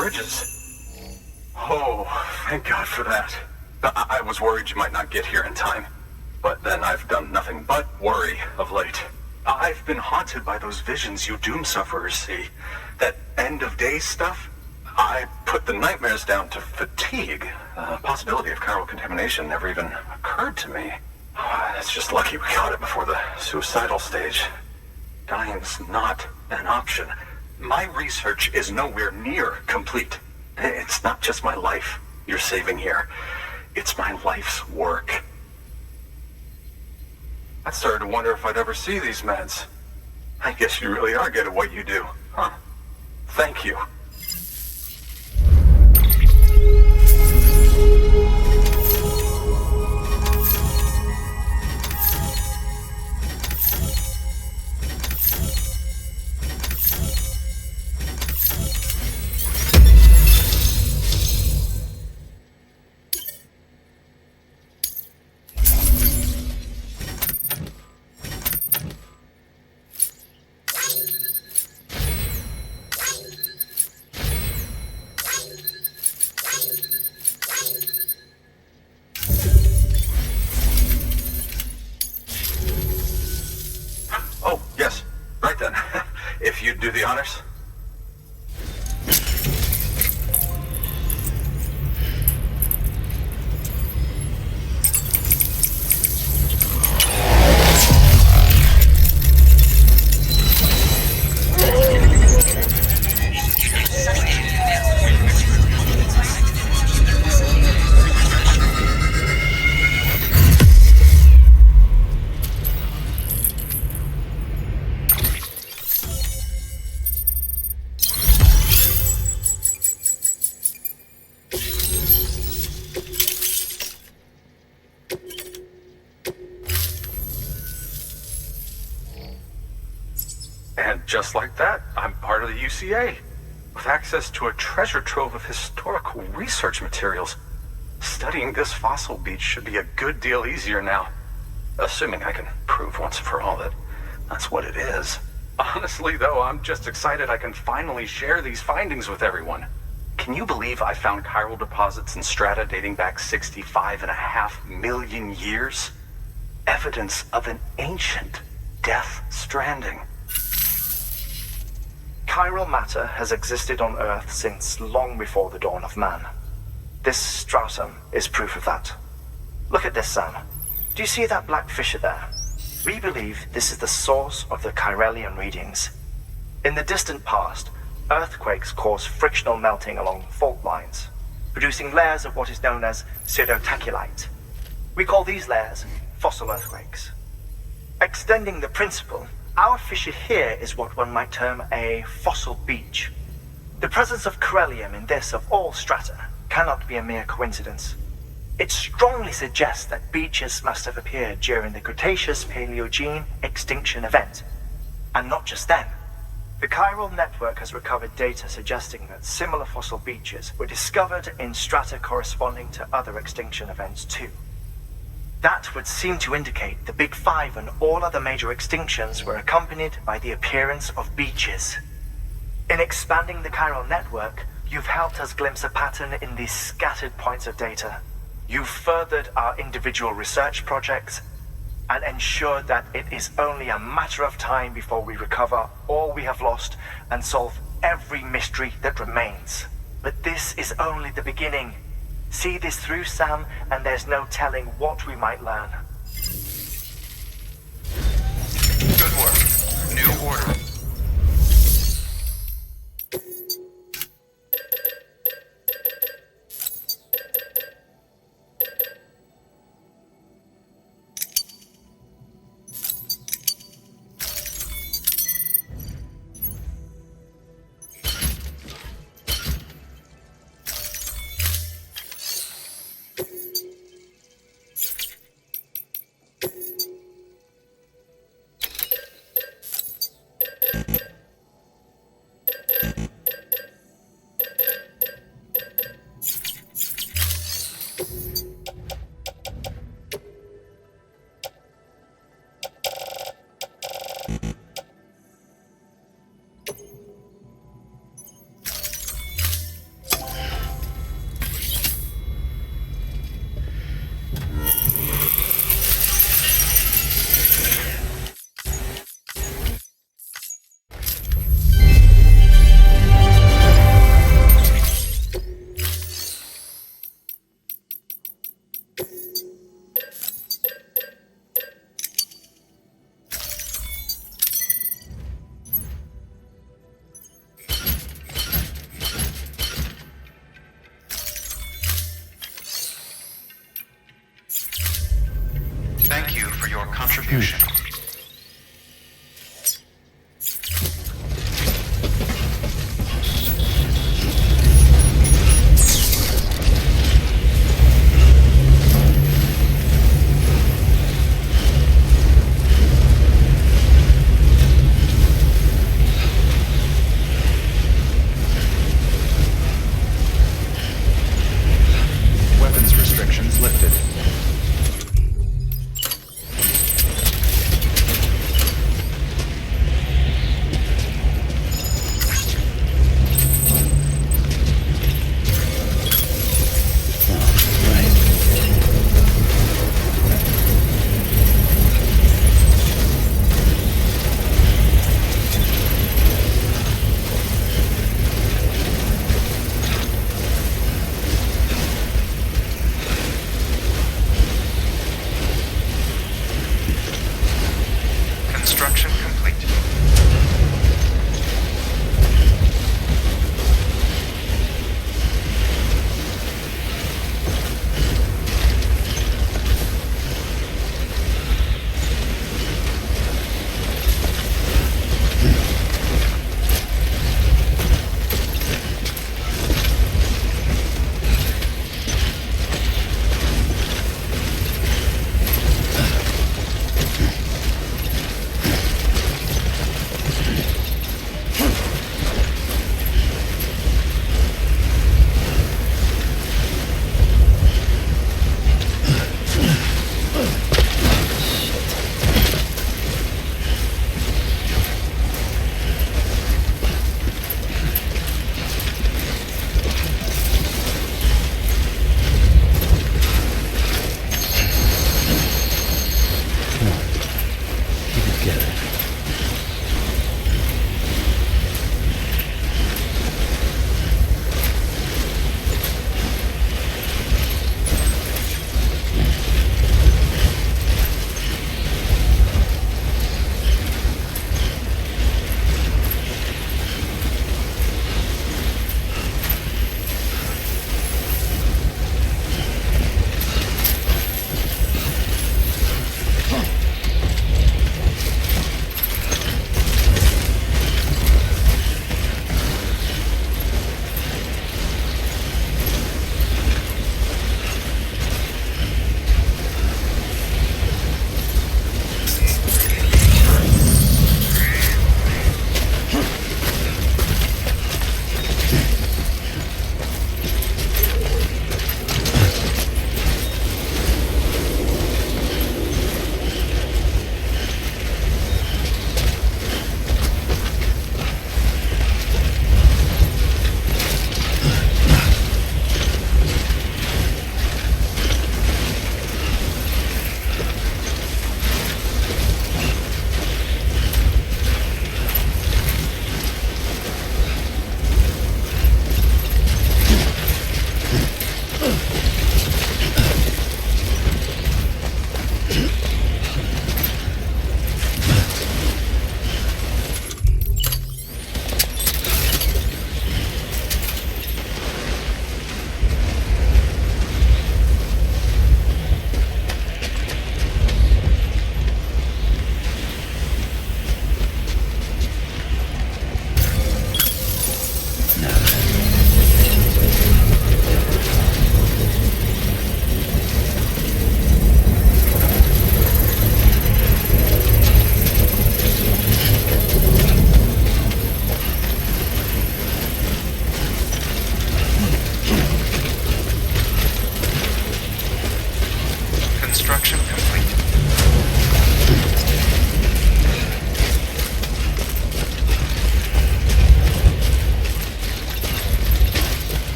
Bridges. Oh, thank God for that. I was worried you might not get here in time. But then I've done nothing but worry of late. I've been haunted by those visions you doom sufferers see. That end-of-day stuff. I put the nightmares down to fatigue. The possibility of chiral contamination never even occurred to me. It's just lucky we caught it before the suicidal stage. Dying's not an option. My research is nowhere near complete. It's not just my life you're saving here. It's my life's work. I started to wonder if I'd ever see these meds. I guess you really are good at what you do, huh? Thank you. If you'd do the honors. And just like that, I'm part of the UCA, with access to a treasure trove of historical research materials. Studying this fossil beach should be a good deal easier now, assuming I can prove once and for all that that's what it is. Honestly, though, I'm just excited I can finally share these findings with everyone. Can you believe I found chiral deposits in strata dating back 65.5 million years? Evidence of an ancient death stranding. Chiral matter has existed on Earth since long before the dawn of man. This stratum is proof of that. Look at this, Sam. Do you see that black fissure there? We believe this is the source of the Chiralian readings. In the distant past, earthquakes caused frictional melting along fault lines, producing layers of what is known as pseudotachylite. We call these layers fossil earthquakes. Extending the principle, our fissure here is what one might term a fossil beach. The presence of chiralium in this of all strata cannot be a mere coincidence. It strongly suggests that beaches must have appeared during the Cretaceous-Paleogene extinction event. And not just then. The chiral network has recovered data suggesting that similar fossil beaches were discovered in strata corresponding to other extinction events too. That would seem to indicate the Big Five and all other major extinctions were accompanied by the appearance of beaches. In expanding the chiral network, you've helped us glimpse a pattern in these scattered points of data. You've furthered our individual research projects and ensured that it is only a matter of time before we recover all we have lost and solve every mystery that remains. But this is only the beginning. See this through, Sam, and there's no telling what we might learn. Good work. New order. connection. Weapons restrictions lifted.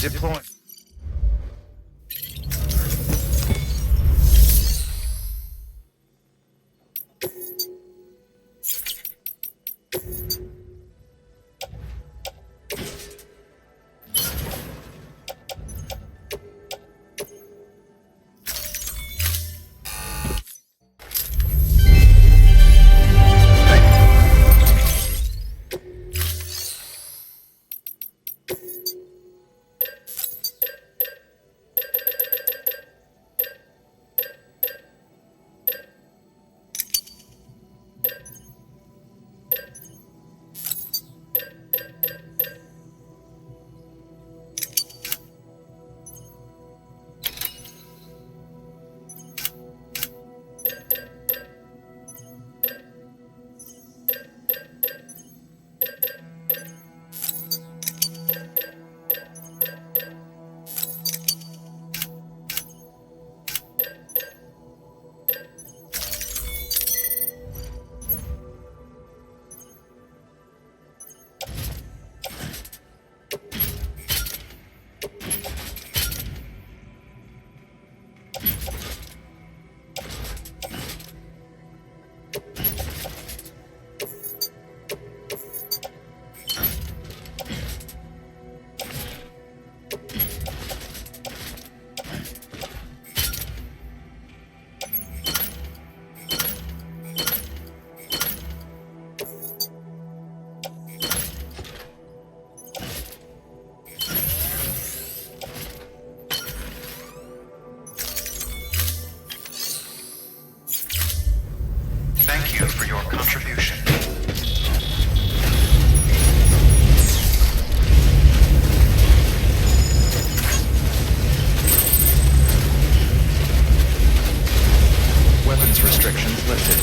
Deploying. Thank you for your contribution. Weapons restrictions lifted.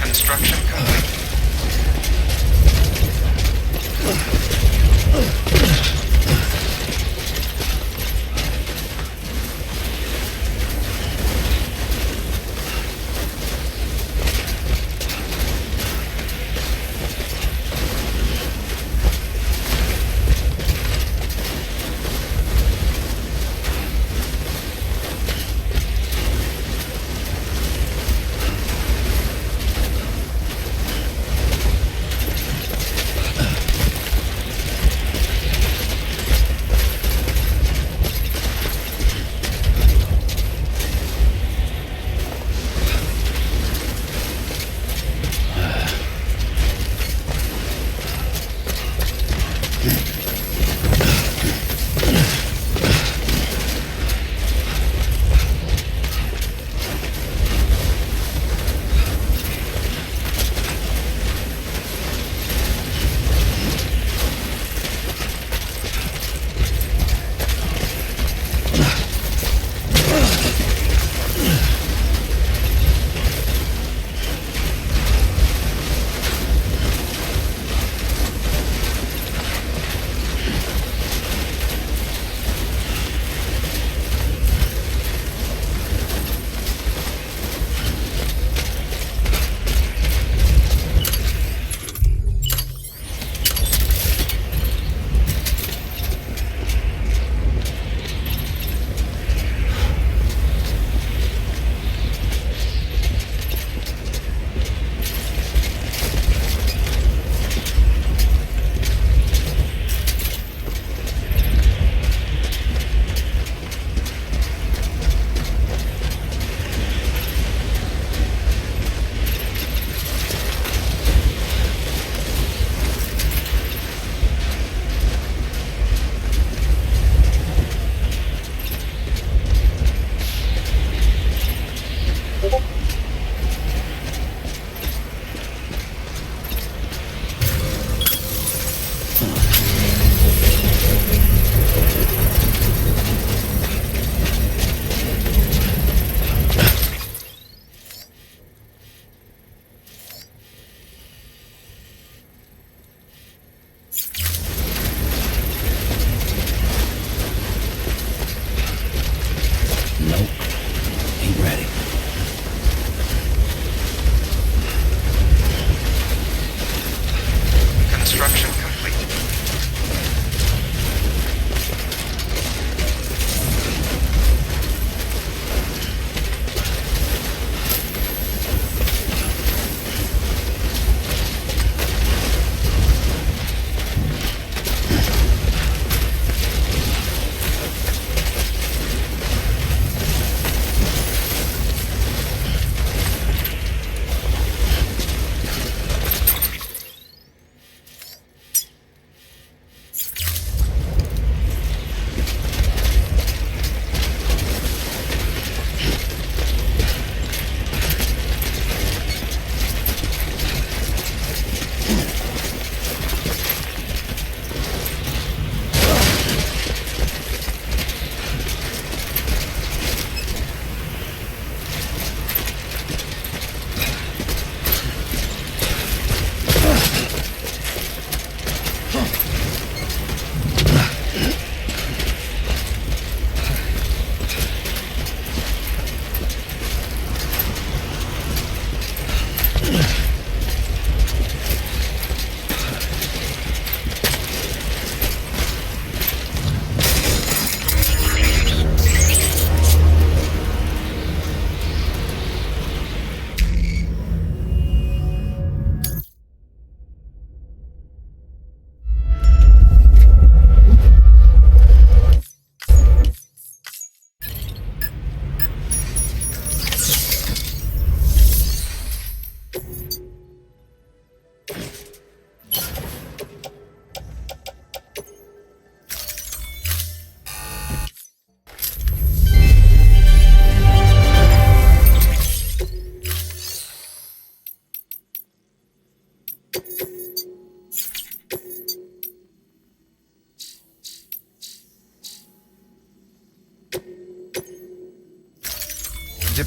Construction complete.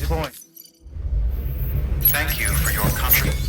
Deploying. Thank you for your contribution.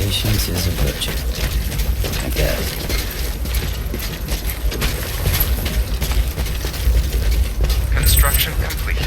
Patience is a virtue, I guess. Construction complete.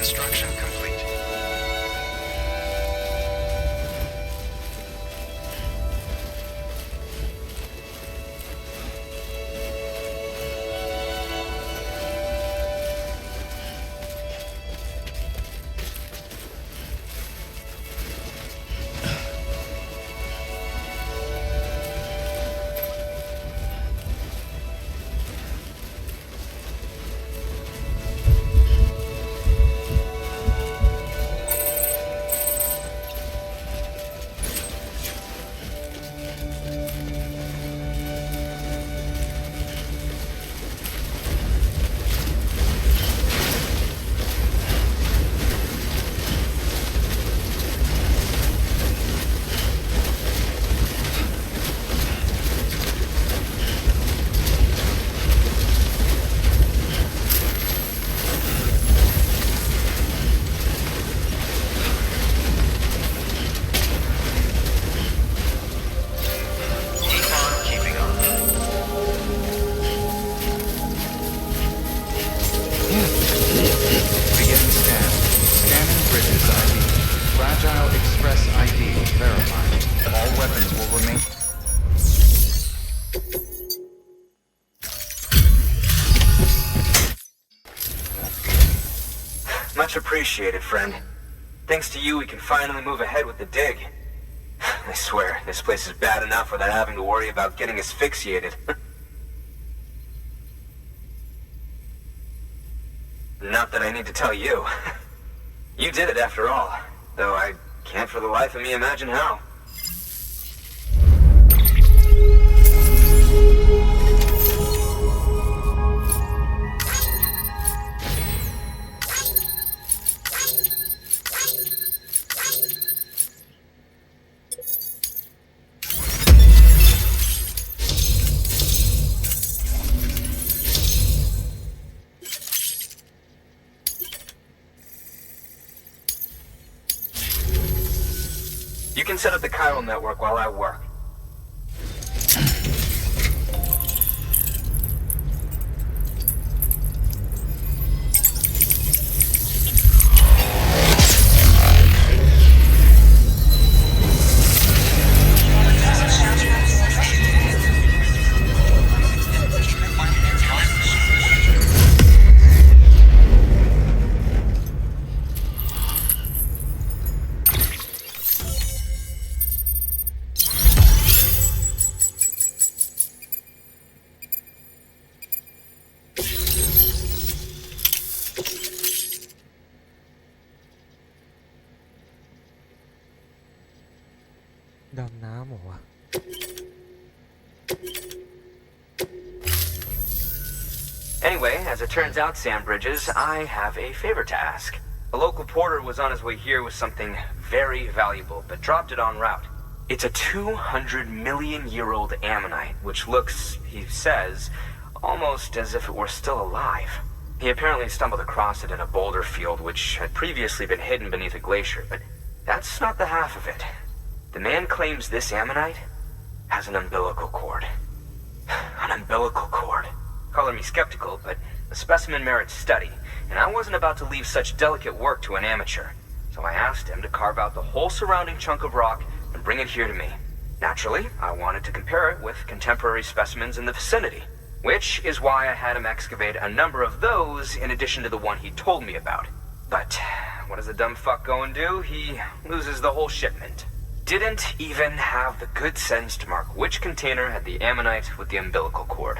Construction complete. Much appreciated, friend. Thanks to you, we can finally move ahead with the dig. I swear, this place is bad enough without having to worry about getting asphyxiated. Not that I need to tell you. You did it after all, though I can't for the life of me imagine how. You can set up the chiral network while I work. Anyway, as it turns out, Sam Bridges, I have a favor to ask. A local porter was on his way here with something very valuable, but dropped it en route. It's a 200-million-year-old ammonite, which looks, he says, almost as if it were still alive. He apparently stumbled across it in a boulder field which had previously been hidden beneath a glacier, but that's not the half of it. The man claims this ammonite has an umbilical cord. An umbilical cord. Color me skeptical, but the specimen merits study, and I wasn't about to leave such delicate work to an amateur. So I asked him to carve out the whole surrounding chunk of rock and bring it here to me. Naturally, I wanted to compare it with contemporary specimens in the vicinity, which is why I had him excavate a number of those in addition to the one he told me about. But what does the dumb fuck go and do? He loses the whole shipment. Didn't even have the good sense to mark which container had the ammonite with the umbilical cord.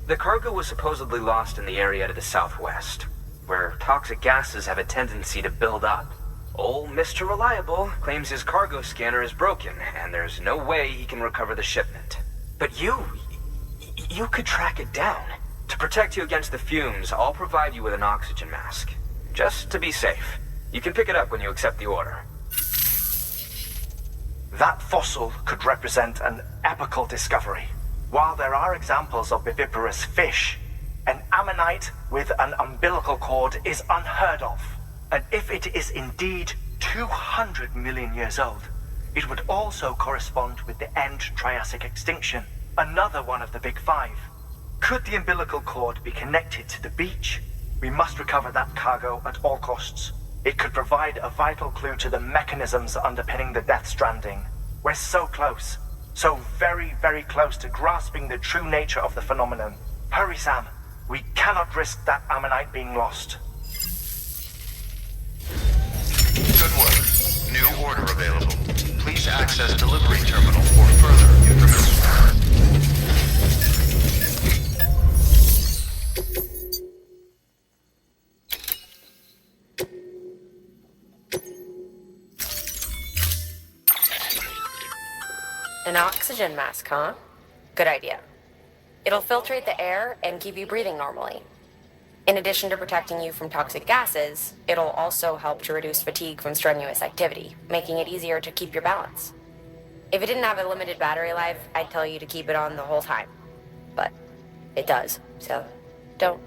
The cargo was supposedly lost in the area to the southwest, where toxic gases have a tendency to build up. Old Mr. Reliable claims his cargo scanner is broken, and there's no way he can recover the shipment. But you could track it down. To protect you against the fumes, I'll provide you with an oxygen mask. Just to be safe. You can pick it up when you accept the order. That fossil could represent an epochal discovery. While there are examples of viviparous fish, an ammonite with an umbilical cord is unheard of. And if it is indeed 200 million years old, it would also correspond with the end Triassic extinction, another one of the big five. Could the umbilical cord be connected to the beach? We must recover that cargo at all costs. It could provide a vital clue to the mechanisms underpinning the Death Stranding. We're so close. So very, very close to grasping the true nature of the phenomenon. Hurry, Sam. We cannot risk that ammonite being lost. Good work. New order available. Please access delivery terminal for further information. An oxygen mask, huh? Good idea. It'll filtrate the air and keep you breathing normally. In addition to protecting you from toxic gases, it'll also help to reduce fatigue from strenuous activity, making it easier to keep your balance. If it didn't have a limited battery life, I'd tell you to keep it on the whole time. But it does, so don't.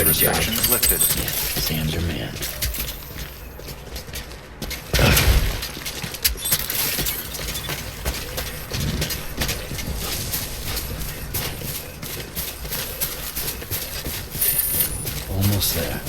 Restrictions lifted. Yeah, Sam's your man. Almost there.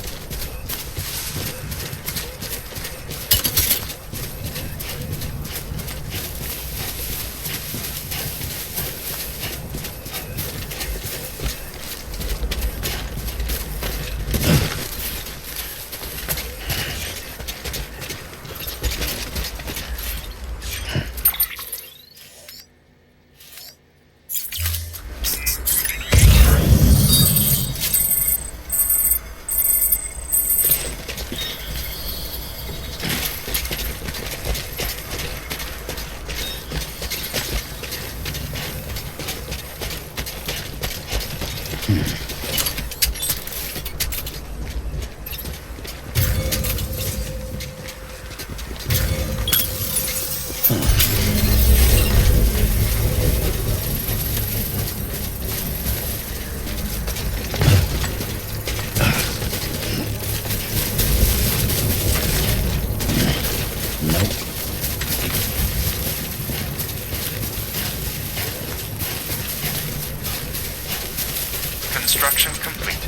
Construction complete.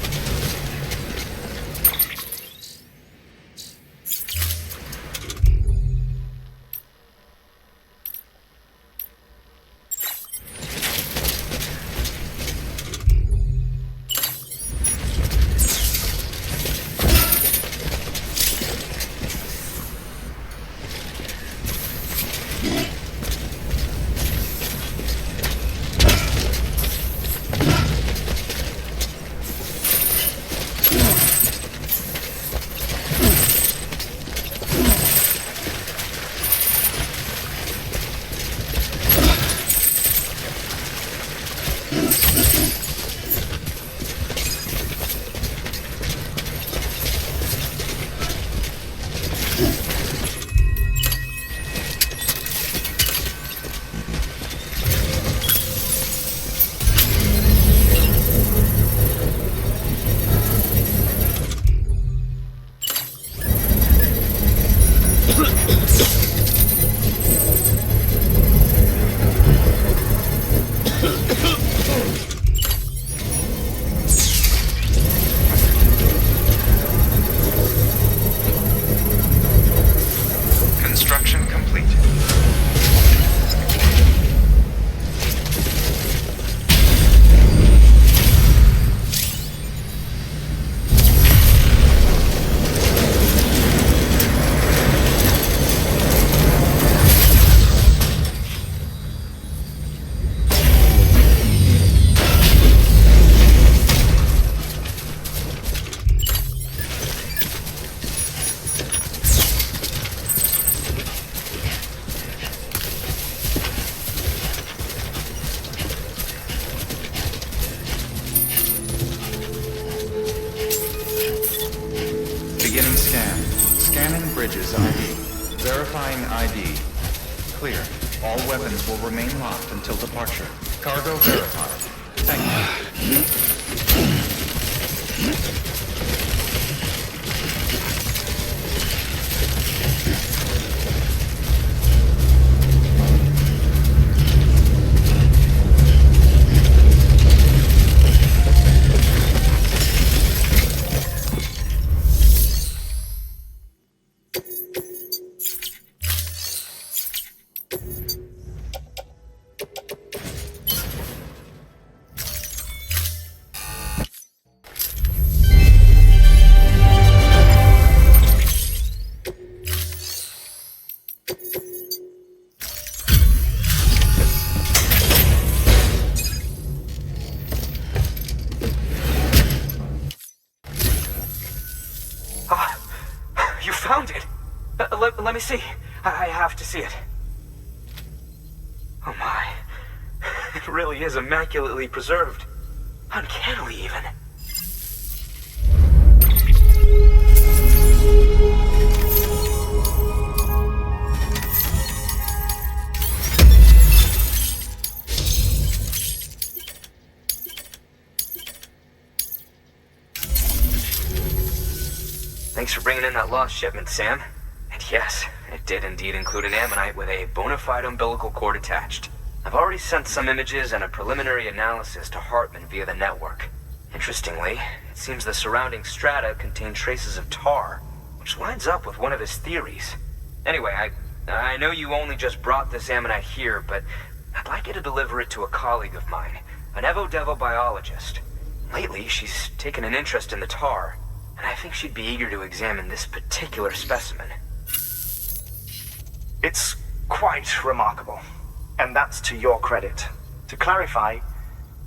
Scanning bridges ID. Verifying ID. Clear. All weapons will remain locked until departure. Cargo verified. Thank you. Found it! Let me see. I have to see it. Oh my. It really is immaculately preserved. Uncannily, even. Thanks for bringing in that lost shipment, Sam. And yes, it did indeed include an ammonite with a bona fide umbilical cord attached. I've already sent some images and a preliminary analysis to Hartman via the network. Interestingly, it seems the surrounding strata contain traces of tar, which lines up with one of his theories. Anyway, I know you only just brought this ammonite here, but I'd like you to deliver it to a colleague of mine, an Evo-Devo biologist. Lately, she's taken an interest in the tar, and I think she'd be eager to examine this particular specimen. It's quite remarkable, and that's to your credit. To clarify,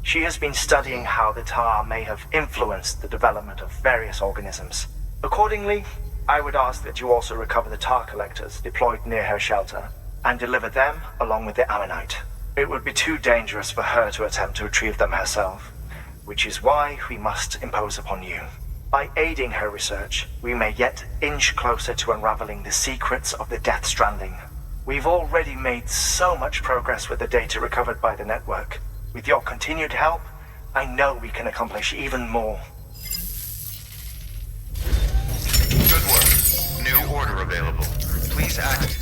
she has been studying how the tar may have influenced the development of various organisms. Accordingly, I would ask that you also recover the tar collectors deployed near her shelter, and deliver them along with the ammonite. It would be too dangerous for her to attempt to retrieve them herself, which is why we must impose upon you. By aiding her research, we may yet inch closer to unraveling the secrets of the Death Stranding. We've already made so much progress with the data recovered by the network. With your continued help, I know we can accomplish even more. Good work. New order available. Please act.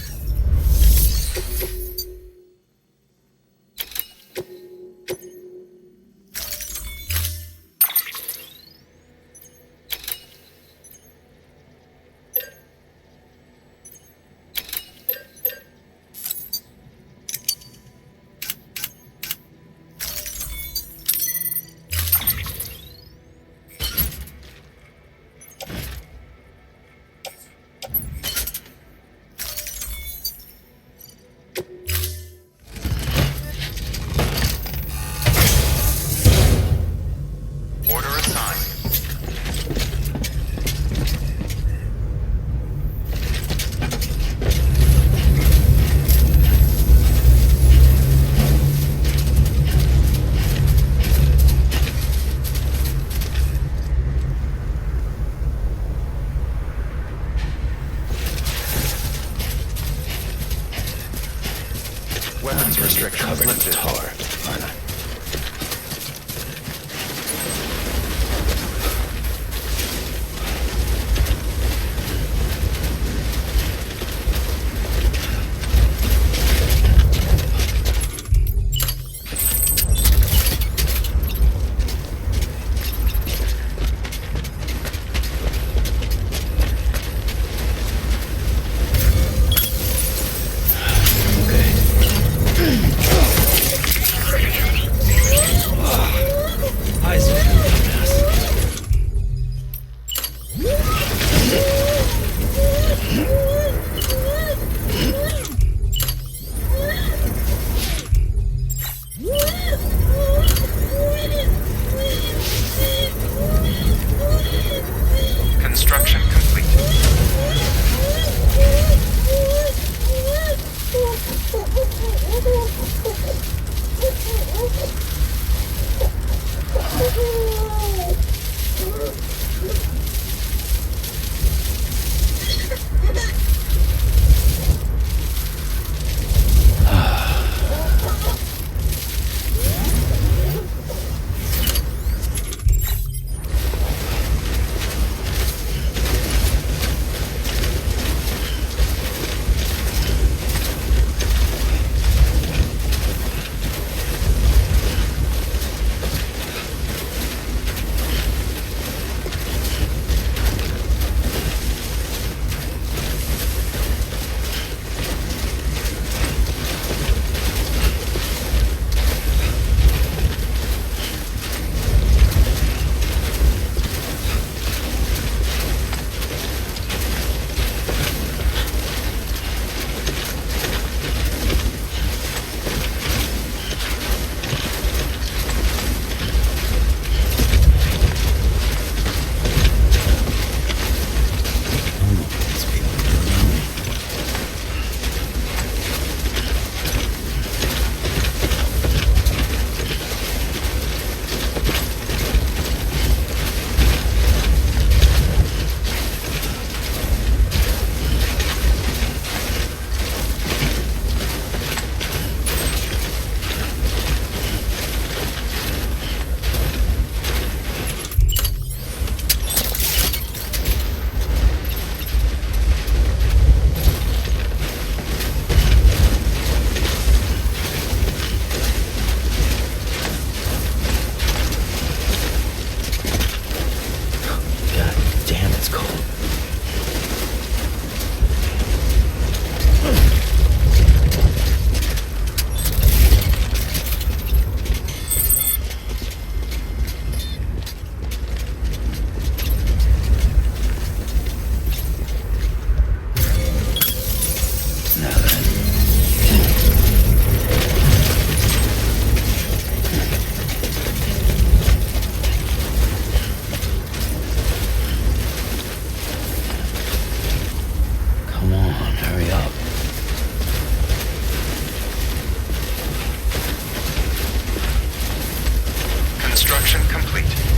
Construction complete.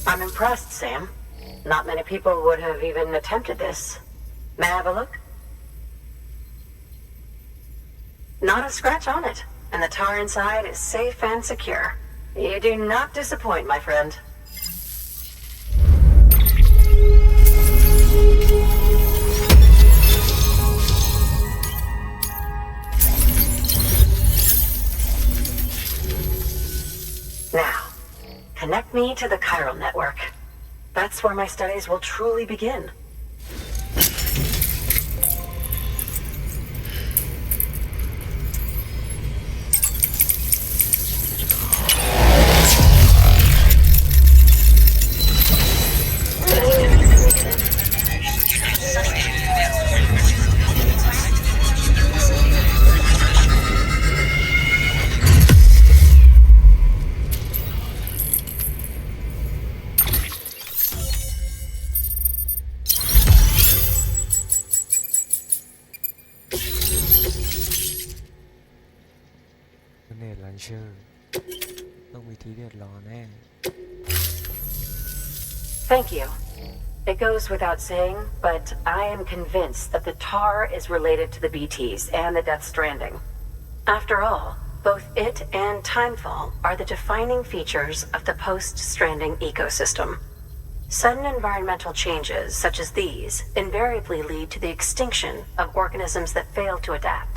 I'm impressed, Sam. Not many people would have even attempted this. May I have a look? Not a scratch on it, and the tar inside is safe and secure. You do not disappoint, my friend. Now, connect me to the chiral network. That's where my studies will truly begin. เชอร์ต้องมีทีเด็ดรอแน่ Thank you. It goes without saying, but I am convinced that the tar is related to the BTs and the Death Stranding. After all, both it and Timefall are the defining features of the post-Stranding ecosystem. Sudden environmental changes such as these invariably lead to the extinction of organisms that fail to adapt.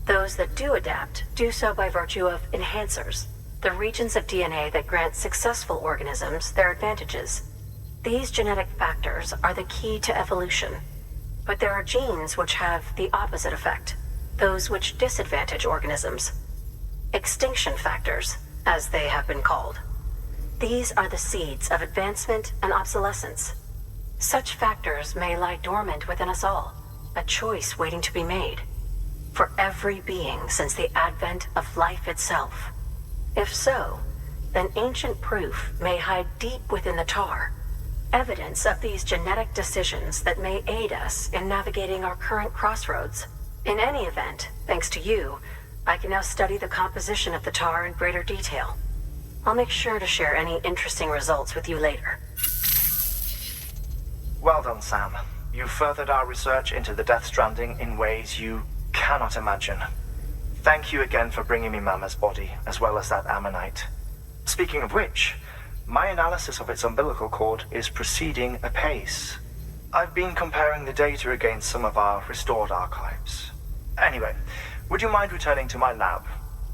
Those that do adapt do so by virtue of enhancers, the regions of DNA that grant successful organisms their advantages. These genetic factors are the key to evolution, but there are genes which have the opposite effect, those which disadvantage organisms. Extinction factors, as they have been called. These are the seeds of advancement and obsolescence. Such factors may lie dormant within us all, a choice waiting to be made. For every being since the advent of life itself. If so, then ancient proof may hide deep within the tar, evidence of these genetic decisions that may aid us in navigating our current crossroads. In any event, thanks to you, I can now study the composition of the tar in greater detail. I'll make sure to share any interesting results with you later. Well done, Sam. You furthered our research into the Death Stranding in ways you cannot imagine. Thank you again for bringing me Mama's body, as well as that ammonite. Speaking of which, my analysis of its umbilical cord is proceeding apace. I've been comparing the data against some of our restored archives. Anyway, would you mind returning to my lab?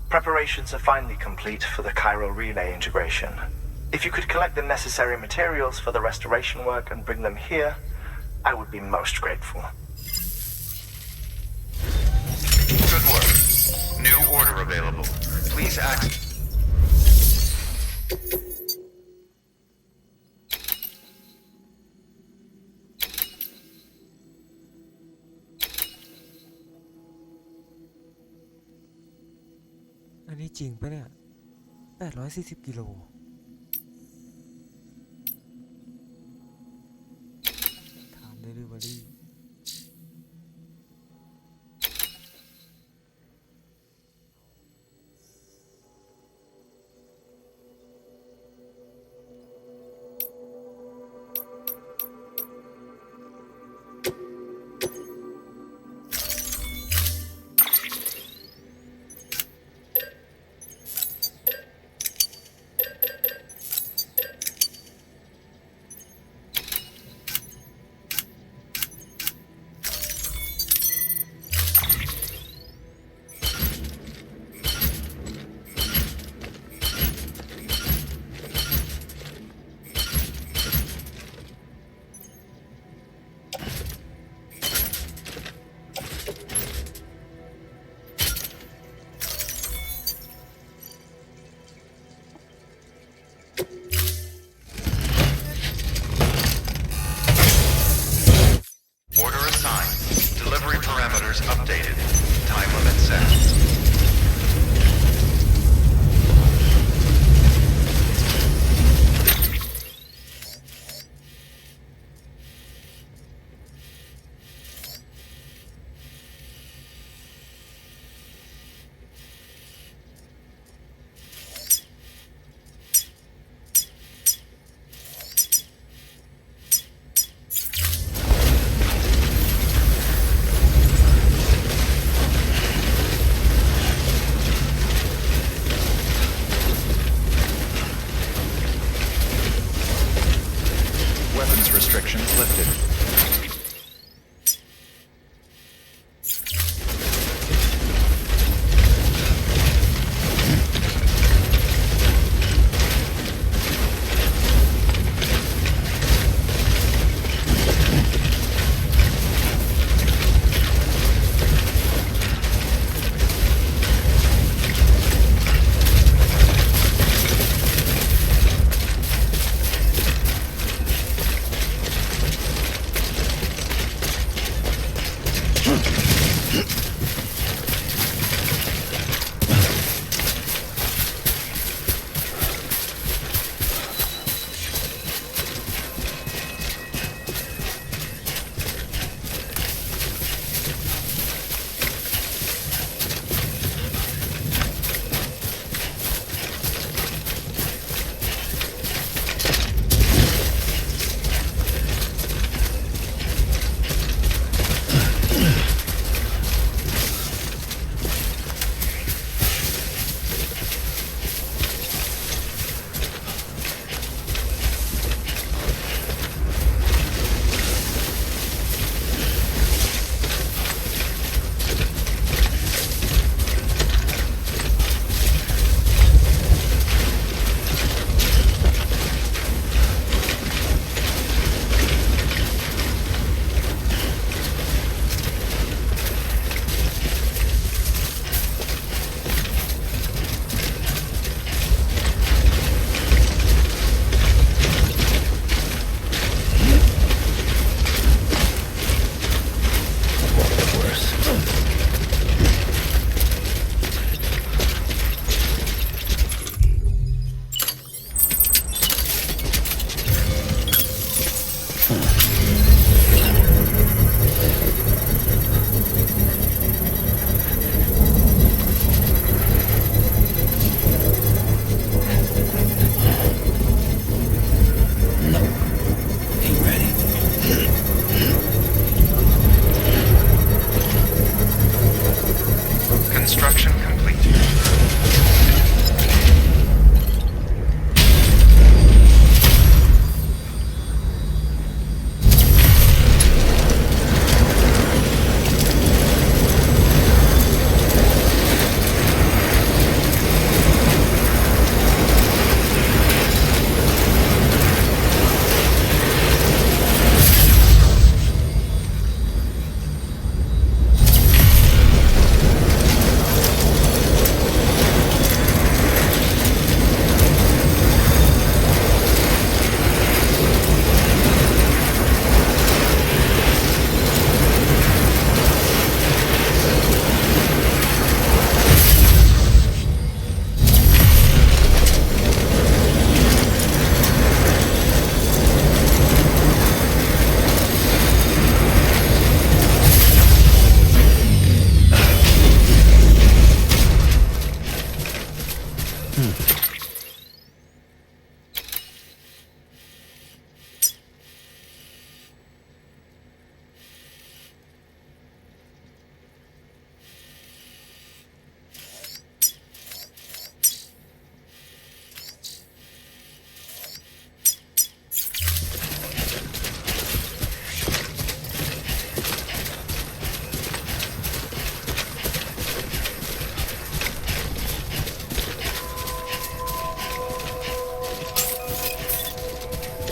Preparations are finally complete for the chiral relay integration. If you could collect the necessary materials for the restoration work and bring them here, I would be most grateful. Good work. New order available. Please act.อันนี้จริงปะเนี่ย840กิโลถามเดลิเวอรี่ Parameters updated. Time limit set. Restrictions lifted.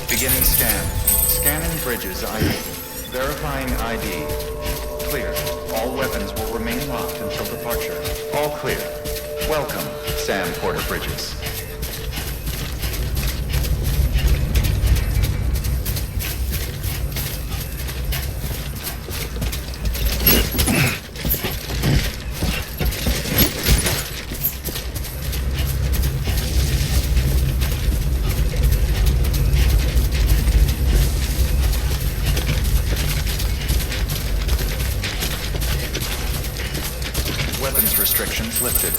Beginning scan. Scanning bridges ID. Verifying ID. Clear. All weapons will remain locked until departure. All clear. Welcome, Sam Porter Bridges. Weapons restrictions lifted.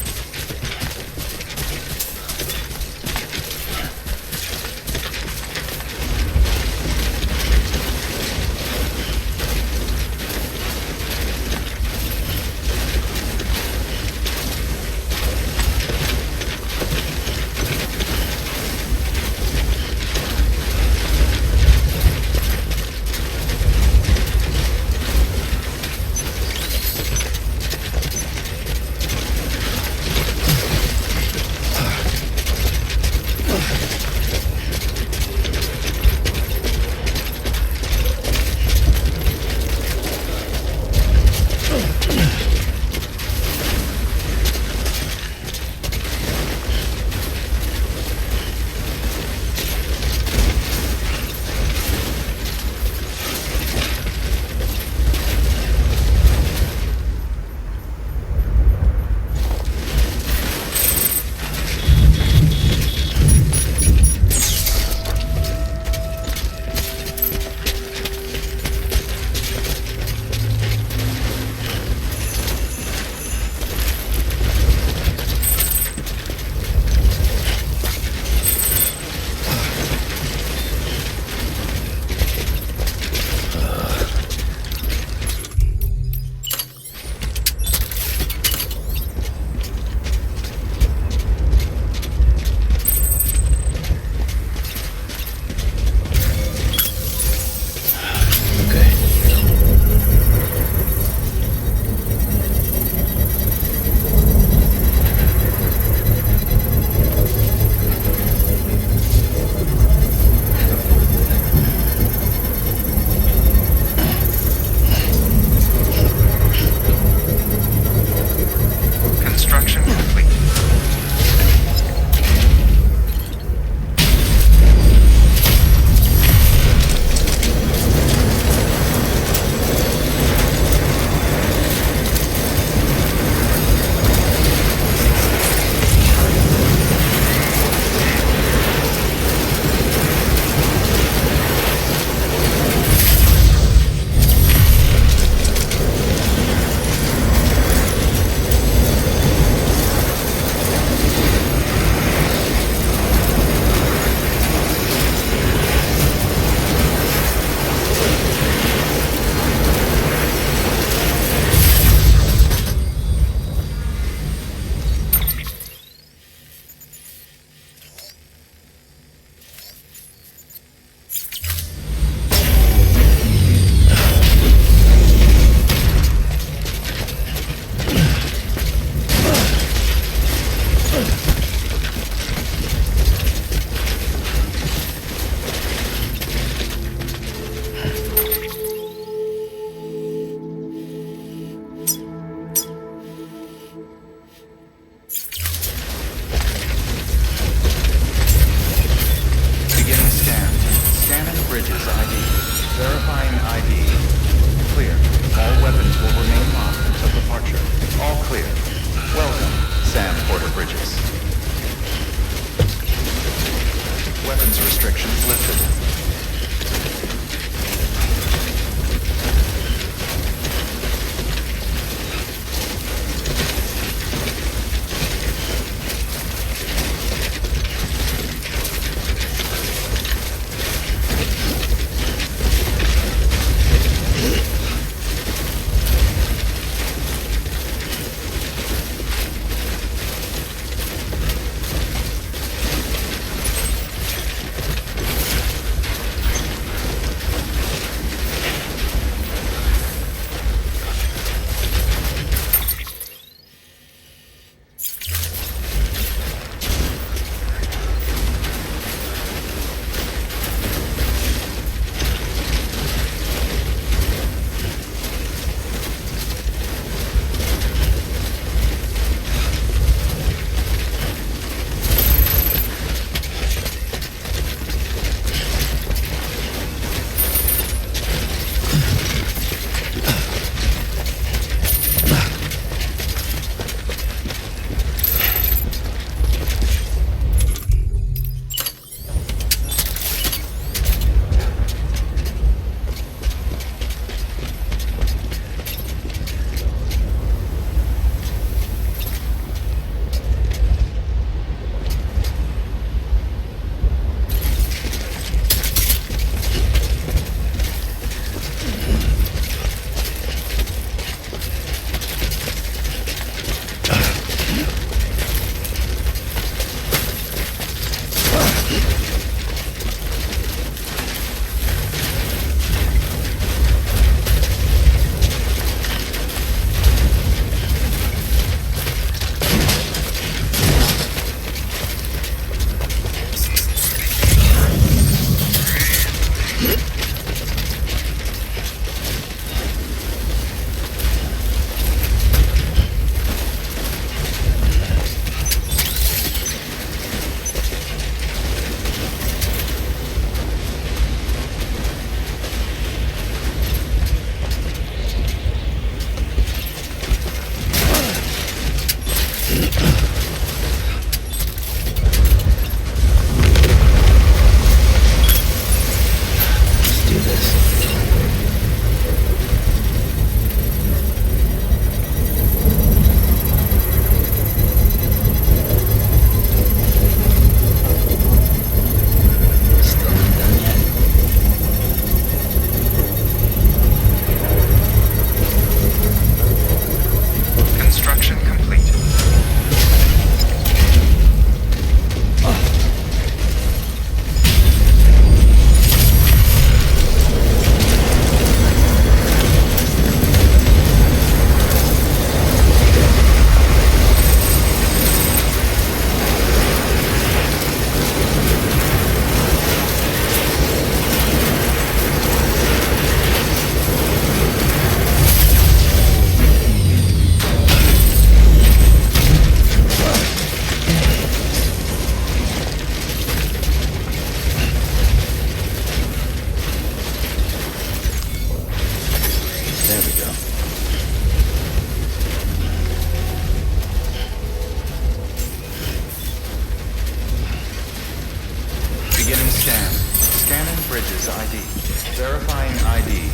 Verifying ID.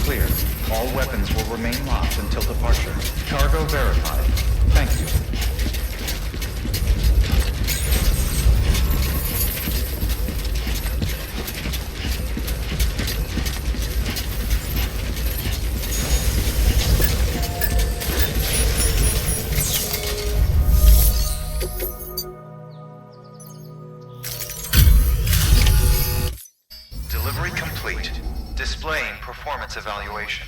Clear. All weapons will remain locked until departure. Cargo verified. Thank you. Delivery complete. Displaying performance evaluation.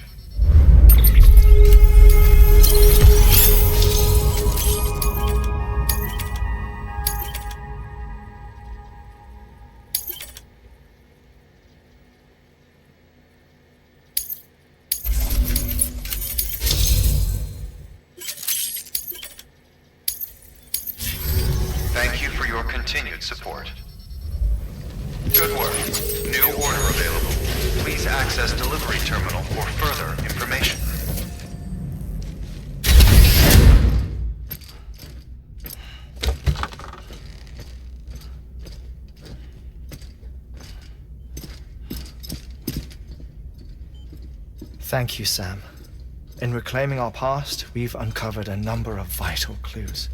Thank you for your continued support. Good work. New order available. Please access delivery terminal for further information. Thank you, Sam. In reclaiming our past, we've uncovered a number of vital clues.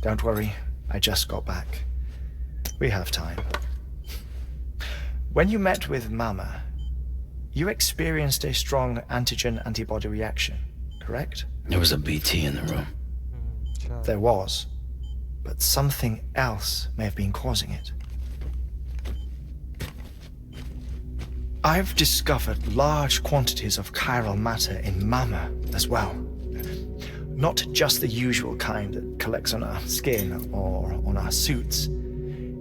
Don't worry, I just got back. We have time. When you met with Mama, you experienced a strong antigen-antibody reaction, correct? There was a BT in the room. There was, but something else may have been causing it. I've discovered large quantities of chiral matter in Mama as well. Not just the usual kind that collects on our skin or on our suits.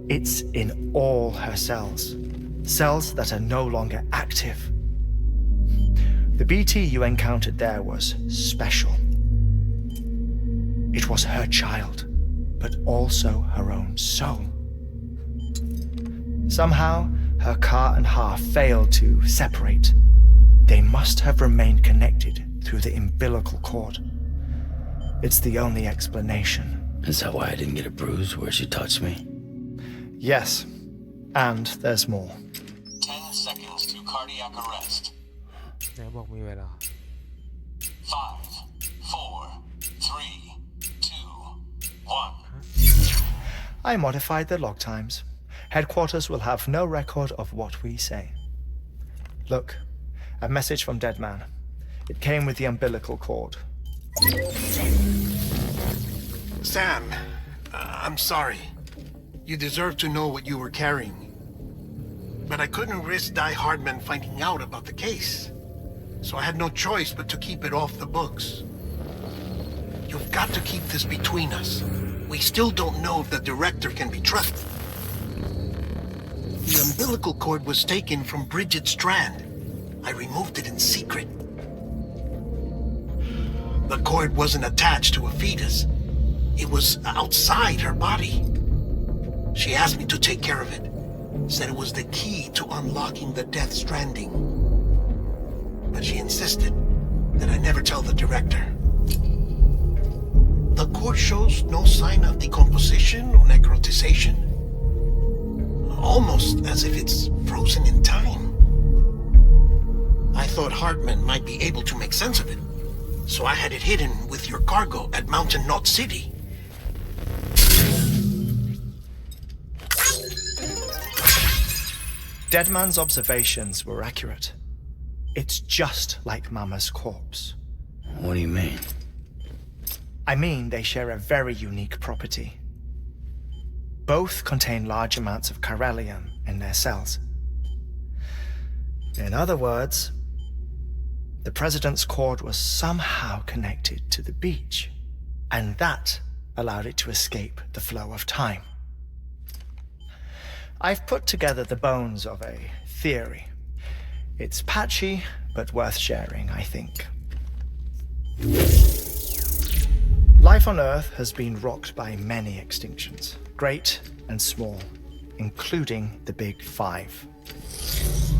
It's in all her cells. Cells that are no longer active. The BT you encountered there was special. It was her child, but also her own soul. Somehow, her car and half failed to separate. They must have remained connected through the umbilical cord. It's the only explanation. Is that why I didn't get a bruise where she touched me? Yes, and there's more. 10 seconds to cardiac arrest. ไหนบอกมีเวลา 5, 4, 3, 2, 1. I modified the log times. Headquarters will have no record of what we say. Look, a message from Dead Man. It came with the umbilical cord. Sam, I'm sorry. You deserve to know what you were carrying. But I couldn't risk Die Hardman finding out about the case. So I had no choice but to keep it off the books. You've got to keep this between us. We still don't know if the director can be trusted. The umbilical cord was taken from Bridget Strand. I removed it in secret. The cord wasn't attached to a fetus. It was outside her body. She asked me to take care of it. Said it was the key to unlocking the Death Stranding. But she insisted that I never tell the director. The cord shows no sign of decomposition or necrotization. Almost as if it's frozen in time. I thought Hartman might be able to make sense of it, so I had it hidden with your cargo at Mountain Knot City. Deadman's observations were accurate. It's just like Mama's corpse. What do you mean? I mean they share a very unique property. Both contain large amounts of chiralium in their cells. In other words, the president's cord was somehow connected to the beach, and that allowed it to escape the flow of time. I've put together the bones of a theory. It's patchy, but worth sharing, I think. Life on Earth has been rocked by many extinctions, great and small, including the Big Five.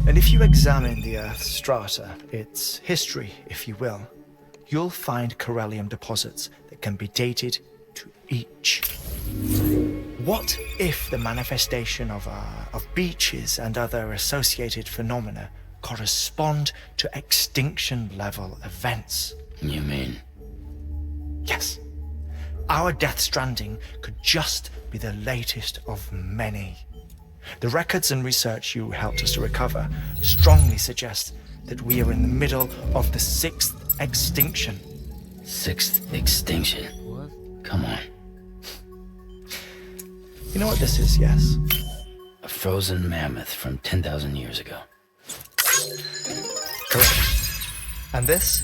And if you examine the Earth's strata, its history, if you will, you'll find chiralium deposits that can be dated to each. What if the manifestation of beaches and other associated phenomena correspond to extinction level events. You mean? Yes. Our Death Stranding could just be the latest of many. The records and research you helped us to recover strongly suggest that we are in the middle of the 6th extinction. 6th extinction? What? Come on. You know what this is, yes? A frozen mammoth from 10,000 years ago. Correct. And this?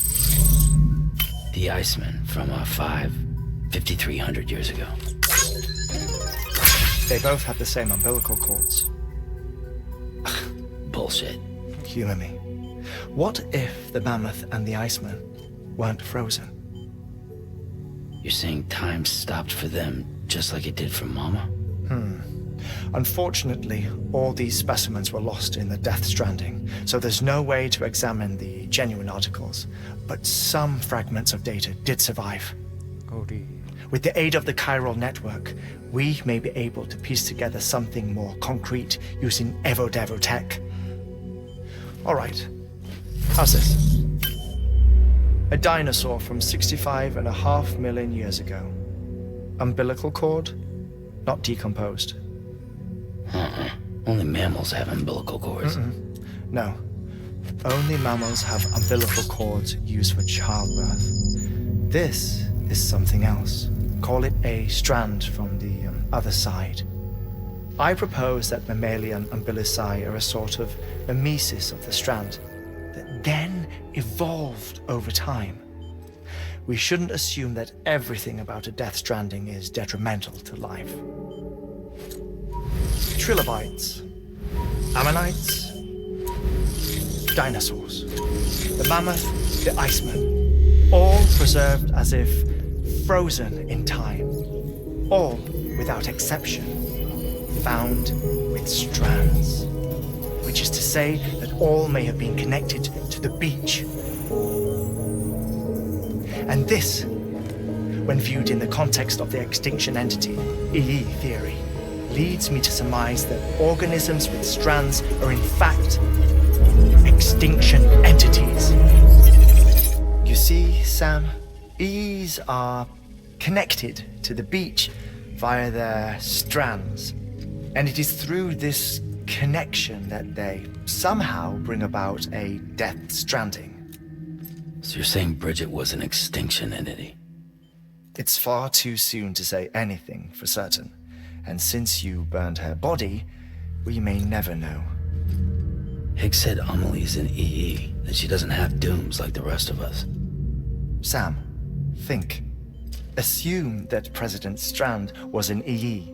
The Iceman from 5,300 years ago. They both have the same umbilical cords. Bullshit. Humor me. What if the mammoth and the Iceman weren't frozen? You're saying time stopped for them just like it did for Mama? Unfortunately, all these specimens were lost in the Death Stranding, so there's no way to examine the genuine articles. But some fragments of data did survive. Oh dear. With the aid of the chiral network, we may be able to piece together something more concrete using Evo-Devo tech. All right, how's this? A dinosaur from 65.5 million years ago. Umbilical cord, not decomposed. Only mammals have umbilical cords. No, only mammals have umbilical cords used for childbirth. This is something else. Call it a strand from the other side. I propose that mammalian umbilici are a sort of mimesis of the strand that then evolved over time. We shouldn't assume that everything about a Death Stranding is detrimental to life. Trilobites, ammonites, dinosaurs, the mammoth, the Iceman, all preserved as if frozen in time, all without exception, found with strands, which is to say that all may have been connected to the beach. And this, when viewed in the context of the extinction entity, EE theory, leads me to surmise that organisms with strands are in fact extinction entities. You see, Sam, EEs are connected to the beach via their strands, and it is through this connection that they somehow bring about a Death Stranding. So you're saying Bridget was an extinction entity? It's far too soon to say anything for certain, and since you burned her body, we may never know. Higgs said Amelie's an EE, that she doesn't have dooms like the rest of us. Sam, think. Assume that President Strand was an EE.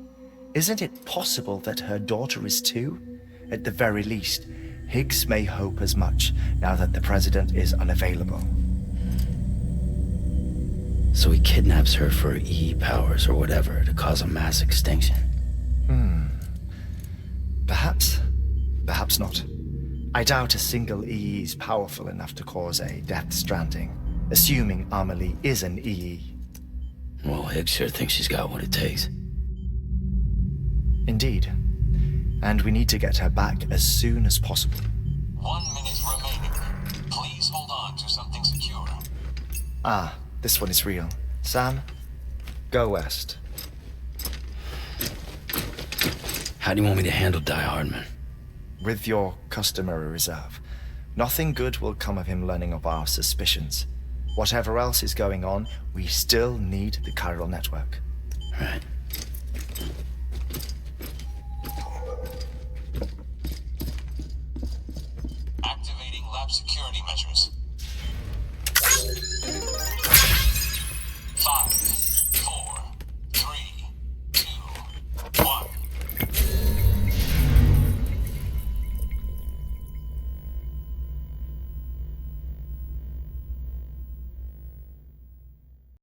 Isn't it possible that her daughter is too? At the very least, Higgs may hope as much now that the president is unavailable. So he kidnaps her for EE powers or whatever to cause a mass extinction. Perhaps. Perhaps not. I doubt a single EE is powerful enough to cause a Death Stranding, assuming Amelie is an EE. Well, Higgs sure thinks she's got what it takes. Indeed. And we need to get her back as soon as possible. 1 minute remaining. Please hold on to something secure. Ah, this one is real. Sam, go west. How do you want me to handle Die Hardman? With your customary reserve. Nothing good will come of him learning of our suspicions. Whatever else is going on, we still need the chiral network. Right. Activating lab security measures. 5,